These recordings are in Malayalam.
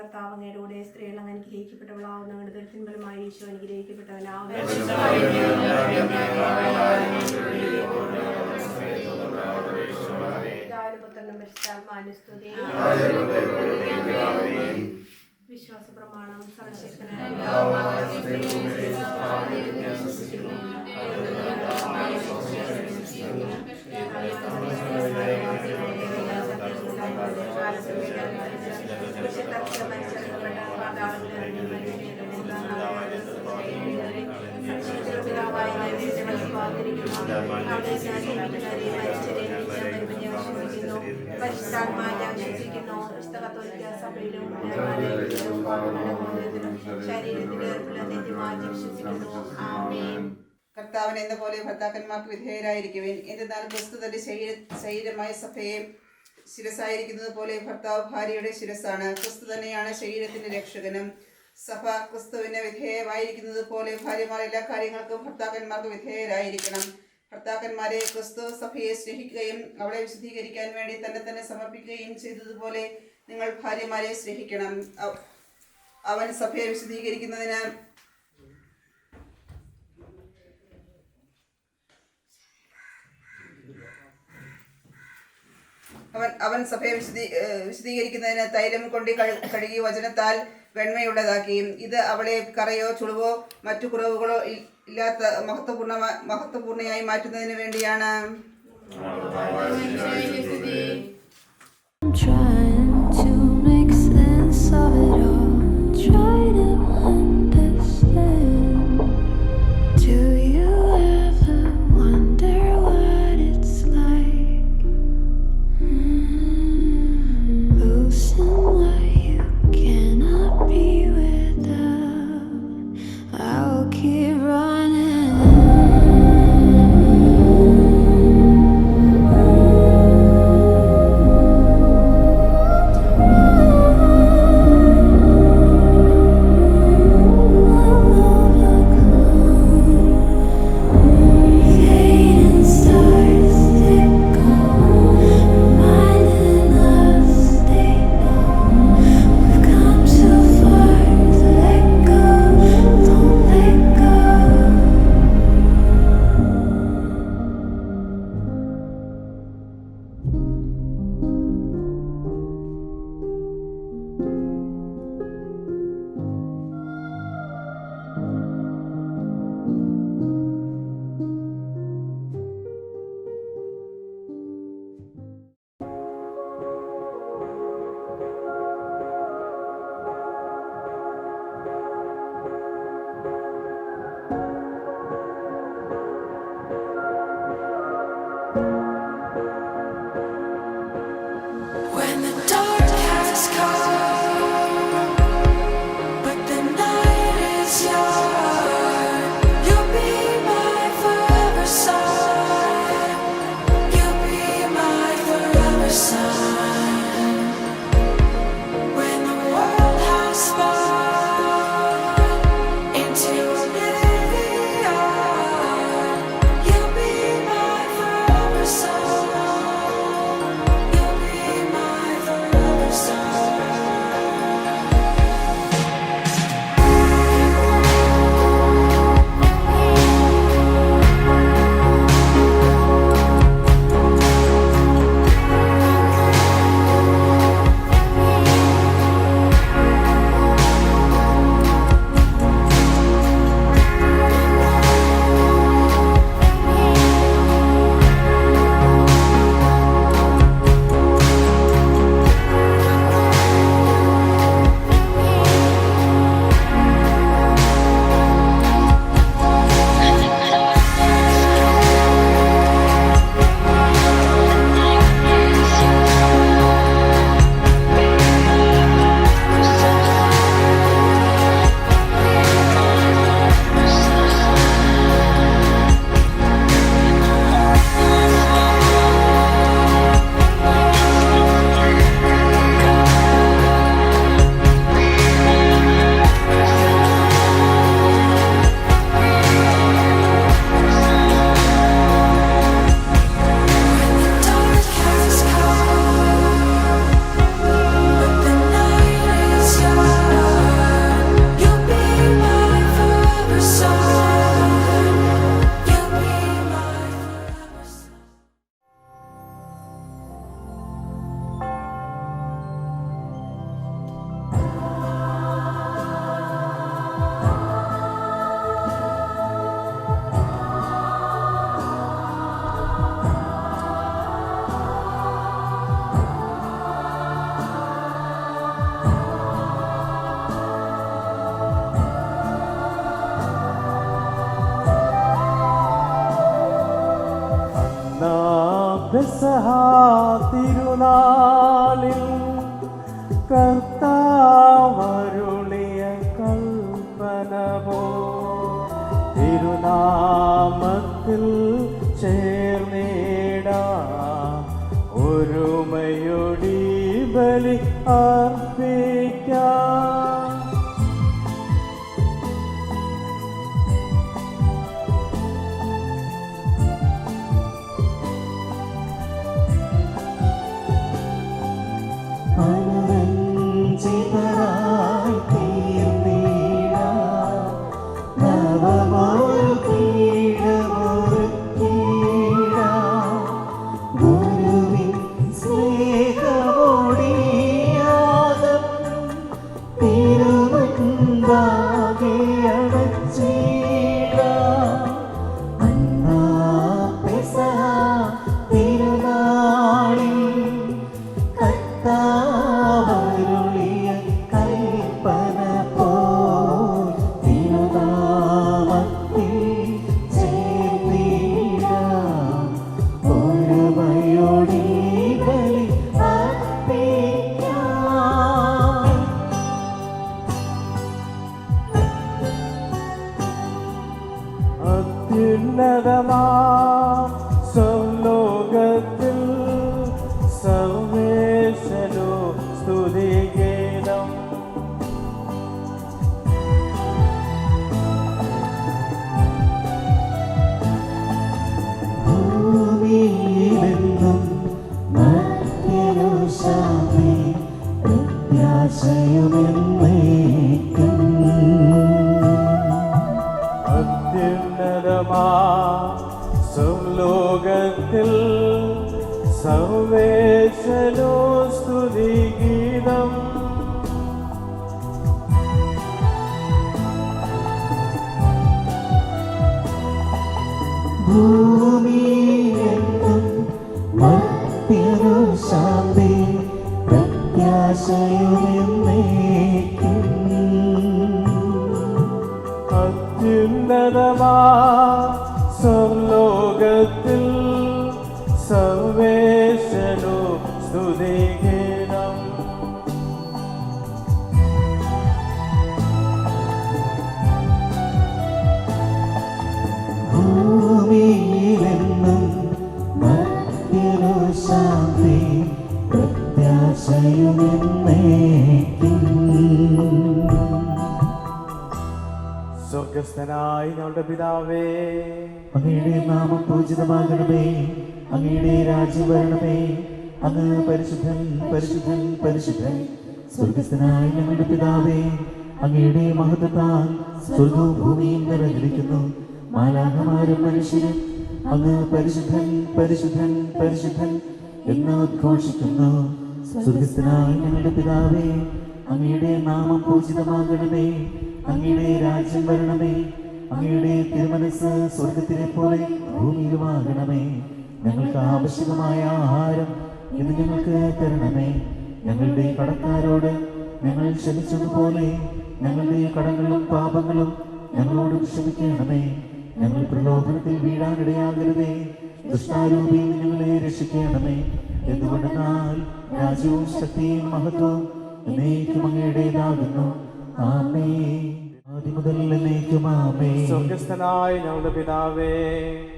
കർത്താവ് അങ്ങയുടെ കൂടെ സ്ത്രീകൾ അങ്ങ് അനുഗ്രഹിക്കപ്പെട്ടവളാവുന്ന അങ്ങയുടെ ദരിദ്രത്തിൻ ഫലമായി ഈശോ അനുഗ്രഹിക്കപ്പെട്ടവനാവുന്നു. വിശ്വാസ പ്രമാണം. സർവശക്തനായ കർത്താവിന് എന്ന പോലെ ഭർത്താക്കന്മാർക്ക് വിധേയരായിരിക്കുവിൻ. എന്തെന്നാൽ ക്രിസ്തു തന്റെ ശരീരമായ സഭയെ ശിരസായിരിക്കുന്നത് പോലെ ഭർത്താവ് ഭാര്യയുടെ ശിരസാണ്. ക്രിസ്തു തന്നെയാണ് ശരീരത്തിന്റെ രക്ഷകനും. സഭ ക്രിസ്തുവിന് വിധേയമായിരിക്കുന്നത് പോലെ ഭാര്യമാർ എല്ലാ കാര്യങ്ങൾക്കും ഭർത്താക്കന്മാർക്ക് വിധേയരായിരിക്കണം. ഭർത്താക്കന്മാരെ ക്രിസ്തു സഭയെ സ്നേഹിക്കുകയും അവളെ വിശുദ്ധീകരിക്കാൻ വേണ്ടി തന്നെ സമർപ്പിക്കുകയും ചെയ്തതുപോലെ നിങ്ങൾ ഭാര്യമാരെ സ്നേഹിക്കണം. അവൻ സഭയെ വിശുദ്ധീകരിക്കുന്നതിന് അവൻ സഭയെ വിശദീകരിക്കുന്നതിന് തൈലം കൊണ്ട് കഴുകി വചനത്താൽ വെണ്മയുള്ളതാക്കി. ഇത് അവളെ കറയോ ചുളിവോ മറ്റു കുറവുകളോ ഇല്ലാത്ത മഹത്വപൂർണയായി മാറ്റുന്നതിന് വേണ്ടിയാണ്. പെസഹ തിരുനാളിൽ കർത്താവരുളിയ കൽപ്പന പോ തിരുനാമത്തിൽ ചേർന്നിടാം ഒരുമയൊടി ബലി അർപ്പിക്കാം. അത്യുന്നതമാം സ്വർലോകത്തിൽ സർവേശ്വരോ സ്തുതിഗീതം. ഭൂമിയിലെന്നും മർത്യനു ശാന്തി പ്രത്യാശയുമെന്നേക്കും. സ്വർലോകത്തിൽ സർവേശ്വരോ സ്തുതിഗീതം. ഭൂമിയിലെന്നും മർത്യനു ശാന്തി പ്രത്യാശയുമെന്നേക്കും. അത്യുന്നതമാ സ്വർലോകത്തിൽ സർവേശ്വരോ സ്തുതിഗീതം. ഭൂമിയിലെന്നും മർത്യനു ശാന്തി പ്രത്യാശയുമെന്നേക്കും. സ്വർഗസ്ഥനായ ഞങ്ങളുടെ പിതാവേ, അങ്ങയുടെ നാമം പൂജിതമാകണമേ, അങ്ങയുടെ രാജ്യം വരണമേ, അങ്ങ് പരിശുദ്ധൻ പരിശുദ്ധൻ പരിശുദ്ധൻ. സ്വർഗസ്ഥനായ ഞങ്ങളുടെ പിതാവേ, അങ്ങയുടെ മഹത്വത്താൽ സ്വർഗവും ഭൂമിയും നിറഞ്ഞിരിക്കുന്നു. മാലാഖമാരും മനുഷ്യരും അങ്ങ് പരിശുദ്ധൻ പരിശുദ്ധൻ പരിശുദ്ധൻ എന്ന് ഉദ്ഘോഷിക്കുന്നു. സ്വർഗസ്ഥനായ ഞങ്ങളുടെ പിതാവേ, അങ്ങയുടെ നാമം പൂജിതമാകണമേ, അങ്ങയുടെ രാജ്യം വരണമേ, അങ്ങയുടെ തിരുമനസ് സ്വർഗത്തിലെ പോലെ ഭൂമിയിലുമാകണമേ. ഞങ്ങൾക്ക് ആവശ്യമായ ആഹാരം ഇന്ന് ഞങ്ങൾക്ക് തരണമേ. ഞങ്ങളുടെ കടക്കാരോട് ഞങ്ങൾ ക്ഷമിച്ചതുപോലെ ഞങ്ങളുടെ കടങ്ങളും പാപങ്ങളും ഞങ്ങളോട് ക്ഷമിക്കണമേ. ഞങ്ങൾ പ്രലോഭനത്തിൽ വീഴാനിടയാകരുതേ, ദുഷ്ടാരൂപിയിൽ ഞങ്ങളെ രക്ഷിക്കണമേ. എന്തുകൊണ്ടെന്നാൽ രാജ്യവും ശക്തിയും മഹത്വവും എന്നേക്കും അങ്ങയുടേതാകുന്നു. ആമേൻ. ആദിമുതൽ എന്നേക്കും ആമേൻ. സ്വർഗസ്ഥനായ ഞങ്ങളുടെ പിതാവേ,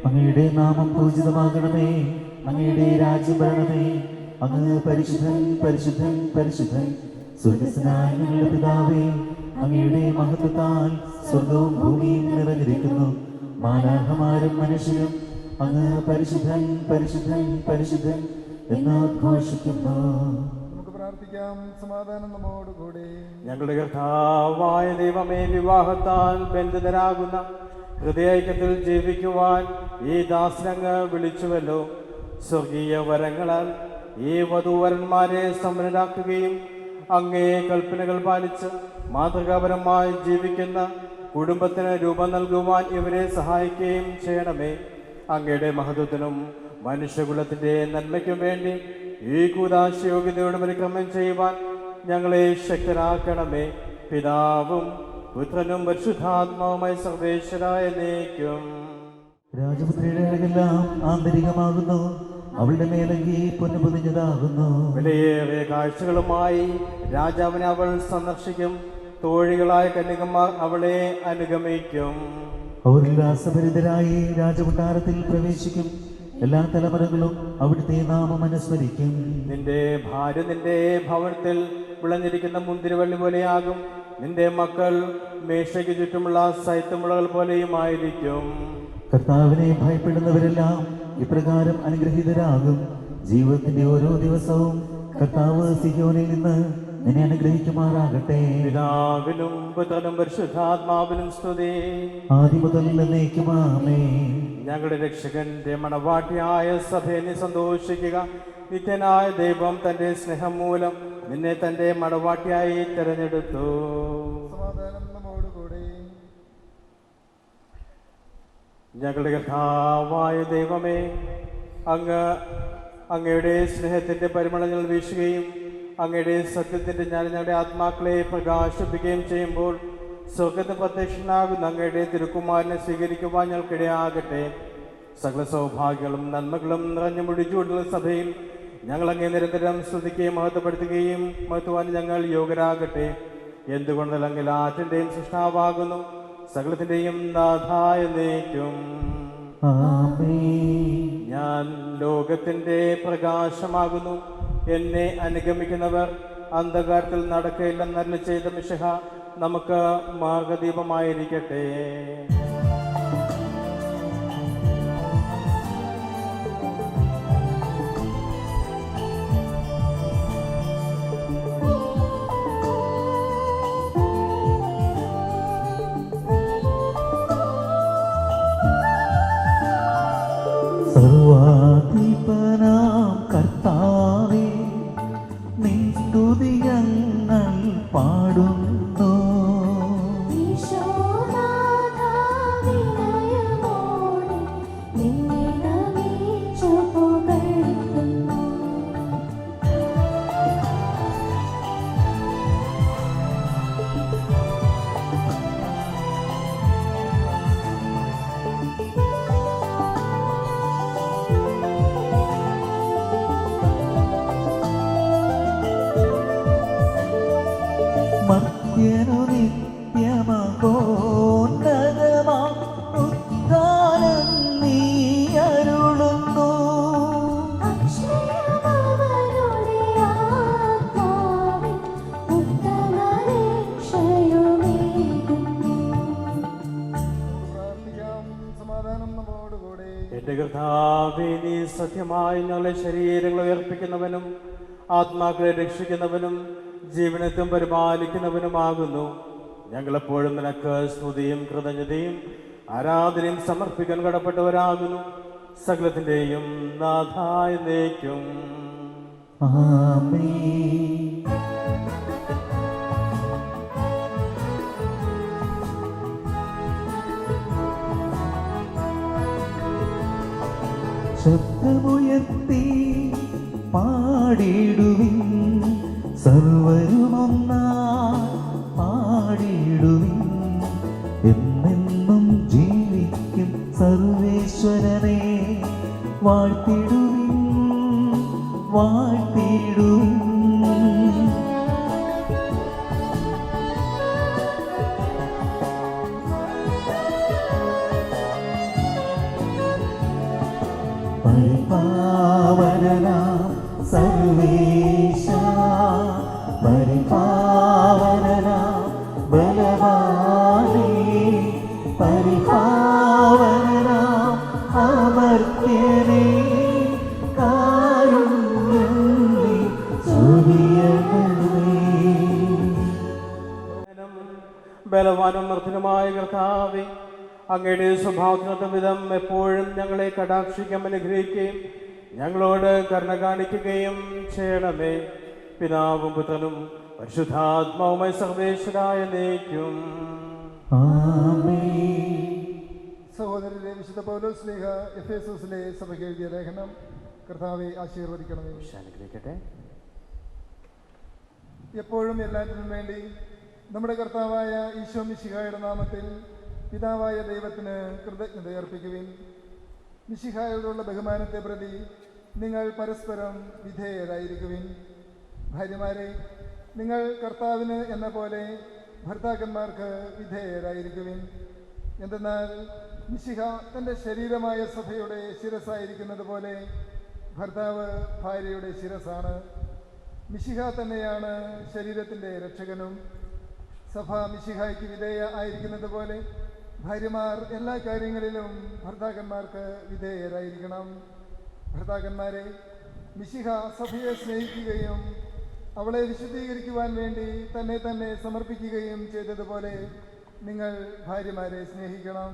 അങ്ങയുടെ നാമം പൂജിതമാകണമേ, അങ്ങയുടെ രാജ്യം വരണമേ, അങ്ങ് പരിശുദ്ധൻ പരിശുദ്ധൻ പരിശുദ്ധൻ. സ്വർഗസ്ഥനായ ഞങ്ങളുടെ പിതാവേ, അങ്ങയുടെ മഹത്വത്താൽ സ്വർഗവും ഭൂമിയും നിറഞ്ഞിരിക്കുന്നു. മാലാഖമാരും മനുഷ്യരും അങ്ങ് പരിശുദ്ധൻ പരിശുദ്ധൻ പരിശുദ്ധൻ എന്ന് ഉദ്ഘോഷിക്കുന്നു. സമാധാനം നമ്മോടുകൂടി. ഞങ്ങളുടെ കർത്താവായ ദൈവമേ, വിവാഹത്താൽ ബന്ധിതരാകുന്ന ഹൃദയൈക്യത്തിൽ ജീവിക്കുവാൻ ഈ ദാസനങ്ങ് വിളിച്ചുവല്ലോ. സ്വർഗീയ വരങ്ങളാൽ ഈ വധൂവരന്മാരെ സമരരാക്കുകയും അങ്ങേ കൽപ്പനകൾ പാലിച്ച് മാതൃകാപരമായി ജീവിക്കുന്ന കുടുംബത്തിന് രൂപം നൽകുവാൻ ഇവരെ സഹായിക്കുകയും ചെയ്യണമേ. അങ്ങയുടെ മഹത്വത്തിനും മനുഷ്യകുലത്തിൻ്റെ നന്മയ്ക്കും വേണ്ടി ഈ കൂദാശയോഗ്യതയോട് പരിക്രമം ചെയ്യുവാൻ ഞങ്ങളെ ശക്തരാക്കണമേ. പിതാവും പുത്രനും പരിശുദ്ധാത്മാവുമായി സർവേശ്വരായ എന്നേക്കും. രാജപുത്രിയുടെ അഴകെല്ലാം ആന്തരികമാകുന്നു, അവളുടെ മേലങ്കി പൊന്നു പൊതിഞ്ഞതാകുന്നു. വിലയേറിയ കാഴ്ചകളുമായി രാജാവിനെ അവൾ സന്ദർശിക്കും. തോഴികളായ കന്യകമാർ അവളെ അനുഗമിക്കും. അവർ ഉല്ലാസഭരിതരായി രാജകൊട്ടാരത്തിൽ പ്രവേശിക്കും. എല്ലാ തലമുറകളും അവിടുത്തെ നാമം അനുസ്മരിക്കും. നിന്റെ ഭാര്യ നിന്റെ ഭവനത്തിൽ വിളഞ്ഞിരിക്കുന്ന മുന്തിരിവള്ളി പോലെയാകും. നിന്റെ മക്കൾ മേശയ്ക്ക് ചുറ്റുമുള്ള സൈത്തുമുളകൾ പോലെയുമായിരിക്കും. കർത്താവിനെ ഭയപ്പെടുന്നവരെല്ലാം ഇപ്രകാരം അനുഗ്രഹീതരാകും. ജീവിതത്തിന്റെ ഓരോ ദിവസവും കർത്താവ് സിഹ്യോനിൽ നിന്ന് നിന്നെ അനുഗ്രഹിക്കുമാറാകട്ടെ. പിതാവിനും പുത്രനും പരിശുദ്ധാത്മാവിനും സ്തുതി. ആദ്യം മുതൽ എന്നേക്കും ആമേൻ. ഞങ്ങളുടെ രക്ഷകന്റെ മണവാട്ടിയായ സഭയെ നീ സന്തോഷിക്കുക. നിത്യനായ ദൈവം തന്റെ സ്നേഹം മൂലം നിന്നെ തന്റെ മണവാട്ടിയായി തിരഞ്ഞെടുത്തു. സമാധാനം നമ്മോടുകൂടെ. ഞങ്ങളുടെ കർത്താവായ ദൈവമേ, അങ്ങയുടെ സ്നേഹത്തിന്റെ പരിമളങ്ങൾ വീശുകയും അങ്ങയുടെ സത്യത്തിന്റെ ഞാൻ ഞങ്ങളുടെ ആത്മാക്കളെ പ്രകാശിപ്പിക്കുകയും ചെയ്യുമ്പോൾ സ്വർഗത്തിന് പ്രത്യക്ഷനാകുന്ന അങ്ങയുടെ തിരുക്കുമാരനെ സ്വീകരിക്കുവാൻ ഞങ്ങൾക്കിടയാകട്ടെ. സകല സൗഭാഗ്യങ്ങളും നന്മകളും നിറഞ്ഞു മുടിച്ചുകൊണ്ടുള്ള സഭയിൽ ഞങ്ങൾ അങ്ങേ നിരന്തരം സ്തുതിക്കുകയും മഹത്വപ്പെടുത്തുകയും മഹത്വാൻ ഞങ്ങൾ യോഗ്യരാകട്ടെ. എന്തുകൊണ്ടല്ല അങ്ങ് എല്ലാറ്റിൻ്റെയും സൃഷ്ടാവാകുന്നു, സകലത്തിൻ്റെയും നാഥായ നീക്കും. ഞാൻ ലോകത്തിൻ്റെ പ്രകാശമാകുന്നു. എന്നെ അനുഗമിക്കുന്നവർ അന്ധകാരത്തിൽ നടക്കയില്ലെന്നരുളി ചെയ്ത മിശിഹ നമുക്ക് മാർഗദീപമായിരിക്കട്ടെ. സർവാധിപനാം കർത്താവേ, നിൻ സ്തുതി ഞങ്ങൾ പാടുന്നു. മർത്യനു നിത്യമഹോന്നതമാം ഉദ്ധാനം നീ അരുളുന്നു. പ്രാർത്ഥിക്കാം. സമാധാനം നമ്മോടുകൂടെ. എന്റെ കർത്താവേ, നീ സത്യമായി ഞങ്ങളുടെ ശരീരങ്ങളെ ഉയർപ്പിക്കുന്നവനും ആത്മാക്കളെ രക്ഷിക്കുന്നവനും ജീവനത്വം പരിപാലിക്കുന്നവനുമാകുന്നു. ഞങ്ങളെപ്പോഴും നിനക്ക് സ്തുതിയും കൃതജ്ഞതയും ആരാധനയും സമർപ്പിക്കാൻ കടപ്പെട്ടവരാകുന്നു. സകലത്തിൻ്റെയും നാഥായ നീക്കും. ആമേൻ. ശബ്ദമുയർത്തി പാടിടുവിൻ, സർവരുമൊന്നായി പാടിടുവിൻ. എന്നെന്നും ജീവിക്കും സർവേശ്വരനെ വാഴ്ത്തിടുവിൻ, വാഴ്ത്തിടുവിൻ. പരിപാവനനാം സർവേശ, പരിപാവനനാം ബലവാനേ, പരിപാവനനാം അമർത്യനേ, കാരുണ്യം നീ ചൊരിയണമേ. ബലവാനും മർദ്ദനുമായ കർത്താവേ, അങ്ങയുടെ സ്വഭാവത്തിനൊത്ത വിധം എപ്പോഴും ഞങ്ങളെ കടാക്ഷിക്കാൻ അനുഗ്രഹിക്കുകയും ഞങ്ങളോട് കരുണ കാണിക്കുകയും ചെയ്യണമേ. പിതാവും പുത്രനും പരിശുദ്ധാത്മാവുമായി സർവേശ്വരായ നീക്കും. സഹോദരരെ, വിശുദ്ധ പൗലോസ് ശ്ലീഹ എഫേസസിലെ സഭയ്ക്ക് എഴുതിയ ലേഖനം. കർത്താവെ ആശീർവദിക്കണമേ. അനുഗ്രഹിക്കട്ടെ. എപ്പോഴും എല്ലാറ്റിനും വേണ്ടി നമ്മുടെ കർത്താവായ ഈശോ മിശിഹായുടെ നാമത്തിൽ പിതാവായ ദൈവത്തിന് കൃതജ്ഞത അർപ്പിക്കുവിൻ. മിശിഹായോടുള്ള ബഹുമാനത്തെ പ്രതി നിങ്ങൾ പരസ്പരം വിധേയരായിരിക്കുവിൻ. ഭാര്യമാരെ, നിങ്ങൾ കർത്താവിന് എന്ന പോലെ ഭർത്താക്കന്മാർക്ക് വിധേയരായിരിക്കുവിൻ. എന്തെന്നാൽ മിശിഹ തൻ്റെ ശരീരമായ സഭയുടെ ശിരസ്സായിരിക്കുന്നത് പോലെ ഭർത്താവ് ഭാര്യയുടെ ശിരസ്സാണ്. മിശിഹ തന്നെയാണ് ശരീരത്തിൻ്റെ രക്ഷകനും. സഭ മിശിഹായ്ക്ക് വിധേയ ആയിരിക്കുന്നത് പോലെ ഭാര്യമാർ എല്ലാ കാര്യങ്ങളിലും ഭർത്താക്കന്മാർക്ക് വിധേയരായിരിക്കണം. ഭർത്താക്കന്മാരെ, മിശിഹ സഭയെ സ്നേഹിക്കുകയും അവളെ വിശുദ്ധീകരിക്കുവാൻ വേണ്ടി തന്നെ സമർപ്പിക്കുകയും ചെയ്തതുപോലെ നിങ്ങൾ ഭാര്യമാരെ സ്നേഹിക്കണം.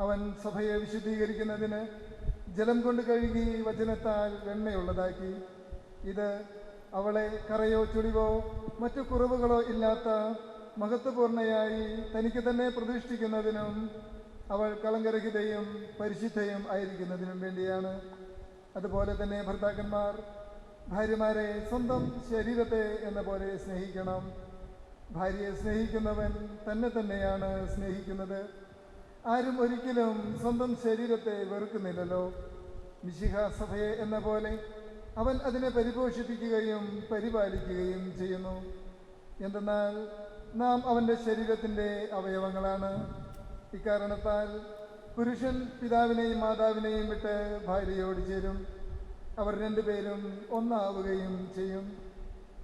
അവൻ സഭയെ വിശുദ്ധീകരിക്കുന്നതിന് ജലം കൊണ്ട് കഴുകി വചനത്താൽ വെണ്മയുള്ളതാക്കി. ഇത് അവളെ കറയോ ചുളിവോ മറ്റു കുറവുകളോ ഇല്ലാത്ത മഹത്വപൂർണയായി തനിക്ക് തന്നെ പ്രതിഷ്ഠിക്കുന്നതിനും അവൾ കളങ്കരഹിതയും പരിശുദ്ധയും ആയിരിക്കുന്നതിനും വേണ്ടിയാണ്. അതുപോലെ തന്നെ ഭർത്താക്കന്മാർ ഭാര്യമാരെ സ്വന്തം ശരീരത്തെ എന്ന പോലെ സ്നേഹിക്കണം. ഭാര്യയെ സ്നേഹിക്കുന്നവൻ തന്നെയാണ് സ്നേഹിക്കുന്നത്. ആരും ഒരിക്കലും സ്വന്തം ശരീരത്തെ വെറുക്കുന്നില്ലല്ലോ. മിശിഹ സഭയെ എന്ന പോലെ അവൻ അതിനെ പരിപോഷിപ്പിക്കുകയും പരിപാലിക്കുകയും ചെയ്യുന്നു. എന്തെന്നാൽ നാം അവൻ്റെ ശരീരത്തിൻ്റെ അവയവങ്ങളാണ്. ഇക്കാരണത്താൽ പുരുഷൻ പിതാവിനെയും മാതാവിനെയും വിട്ട് ഭാര്യയോട് ചേരും. അവർ രണ്ടുപേരും ഒന്നാവുകയും ചെയ്യും.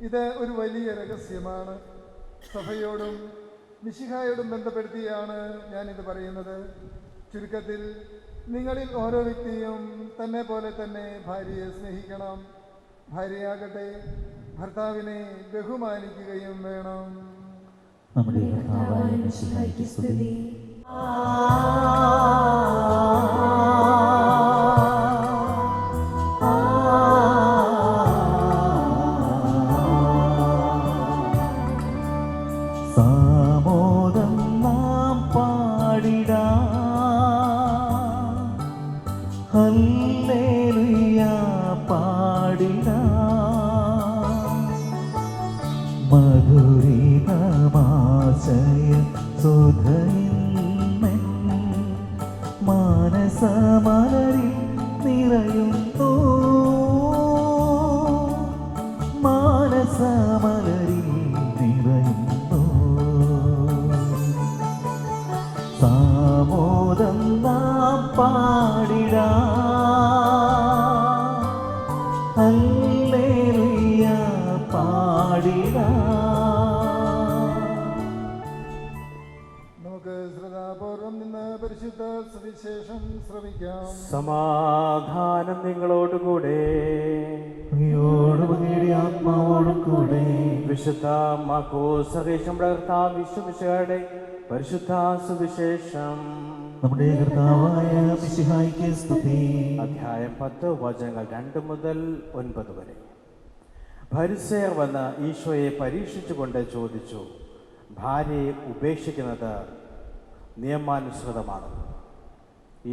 ഇത് ഒരു വലിയ രഹസ്യമാണ്. സഭയോടും മിശിഹായോടും ബന്ധപ്പെടുത്തിയാണ് ഞാനിത് പറയുന്നത്. ചുരുക്കത്തിൽ നിങ്ങളിൽ ഓരോ വ്യക്തിയും തന്നെ പോലെ തന്നെ ഭാര്യയെ സ്നേഹിക്കണം. ഭാര്യയാകട്ടെ ഭർത്താവിനെ ബഹുമാനിക്കുകയും വേണം. നമ്മുടെ കർത്താവായ മിശിഹായ്ക്ക് സ്തുതി. സാമോദം നാം പാടിടാം, ഹല്ലേലൂയ പാടിടാം. മധുരിതമാശയ സുധയിന്മൻ മാനസമലരിൽ നിറയുന്നു, മാനസമലരിൽ നിറയുന്നു. സാമോദം നാം പാടിടാം, ഹല്ലേലൂയ പാടിടാം. നമുക്ക് ശ്രദ്ധാപൂർവം നിന്ന് പരിശുദ്ധ സുവിശേഷം ശ്രവിക്കാം. സമാധാനം നിങ്ങളോടുകൂടെ. അങ്ങയോടും അങ്ങയുടെ ആത്മാവോടും കൂടെ. വിശുദ്ധ മാർക്കോസ് അറിയിച്ചയുടെ കർത്താവ് വിശ്വമിശിഹായുടെ പരിശുദ്ധ സുവിശേഷം. നമ്മുടെ കർത്താവായ മിശിഹായ്ക്ക് സ്തുതി. അധ്യായം 10 വചനങ്ങൾ 2 മുതൽ 9 വരെ. ഫരിസേയർ വന്ന് ഈശോയെ പരീക്ഷിച്ചുകൊണ്ട് ചോദിച്ചു, ഭാര്യയെ ഉപേക്ഷിക്കുന്നത് നിയമാനുസൃതമാണ്?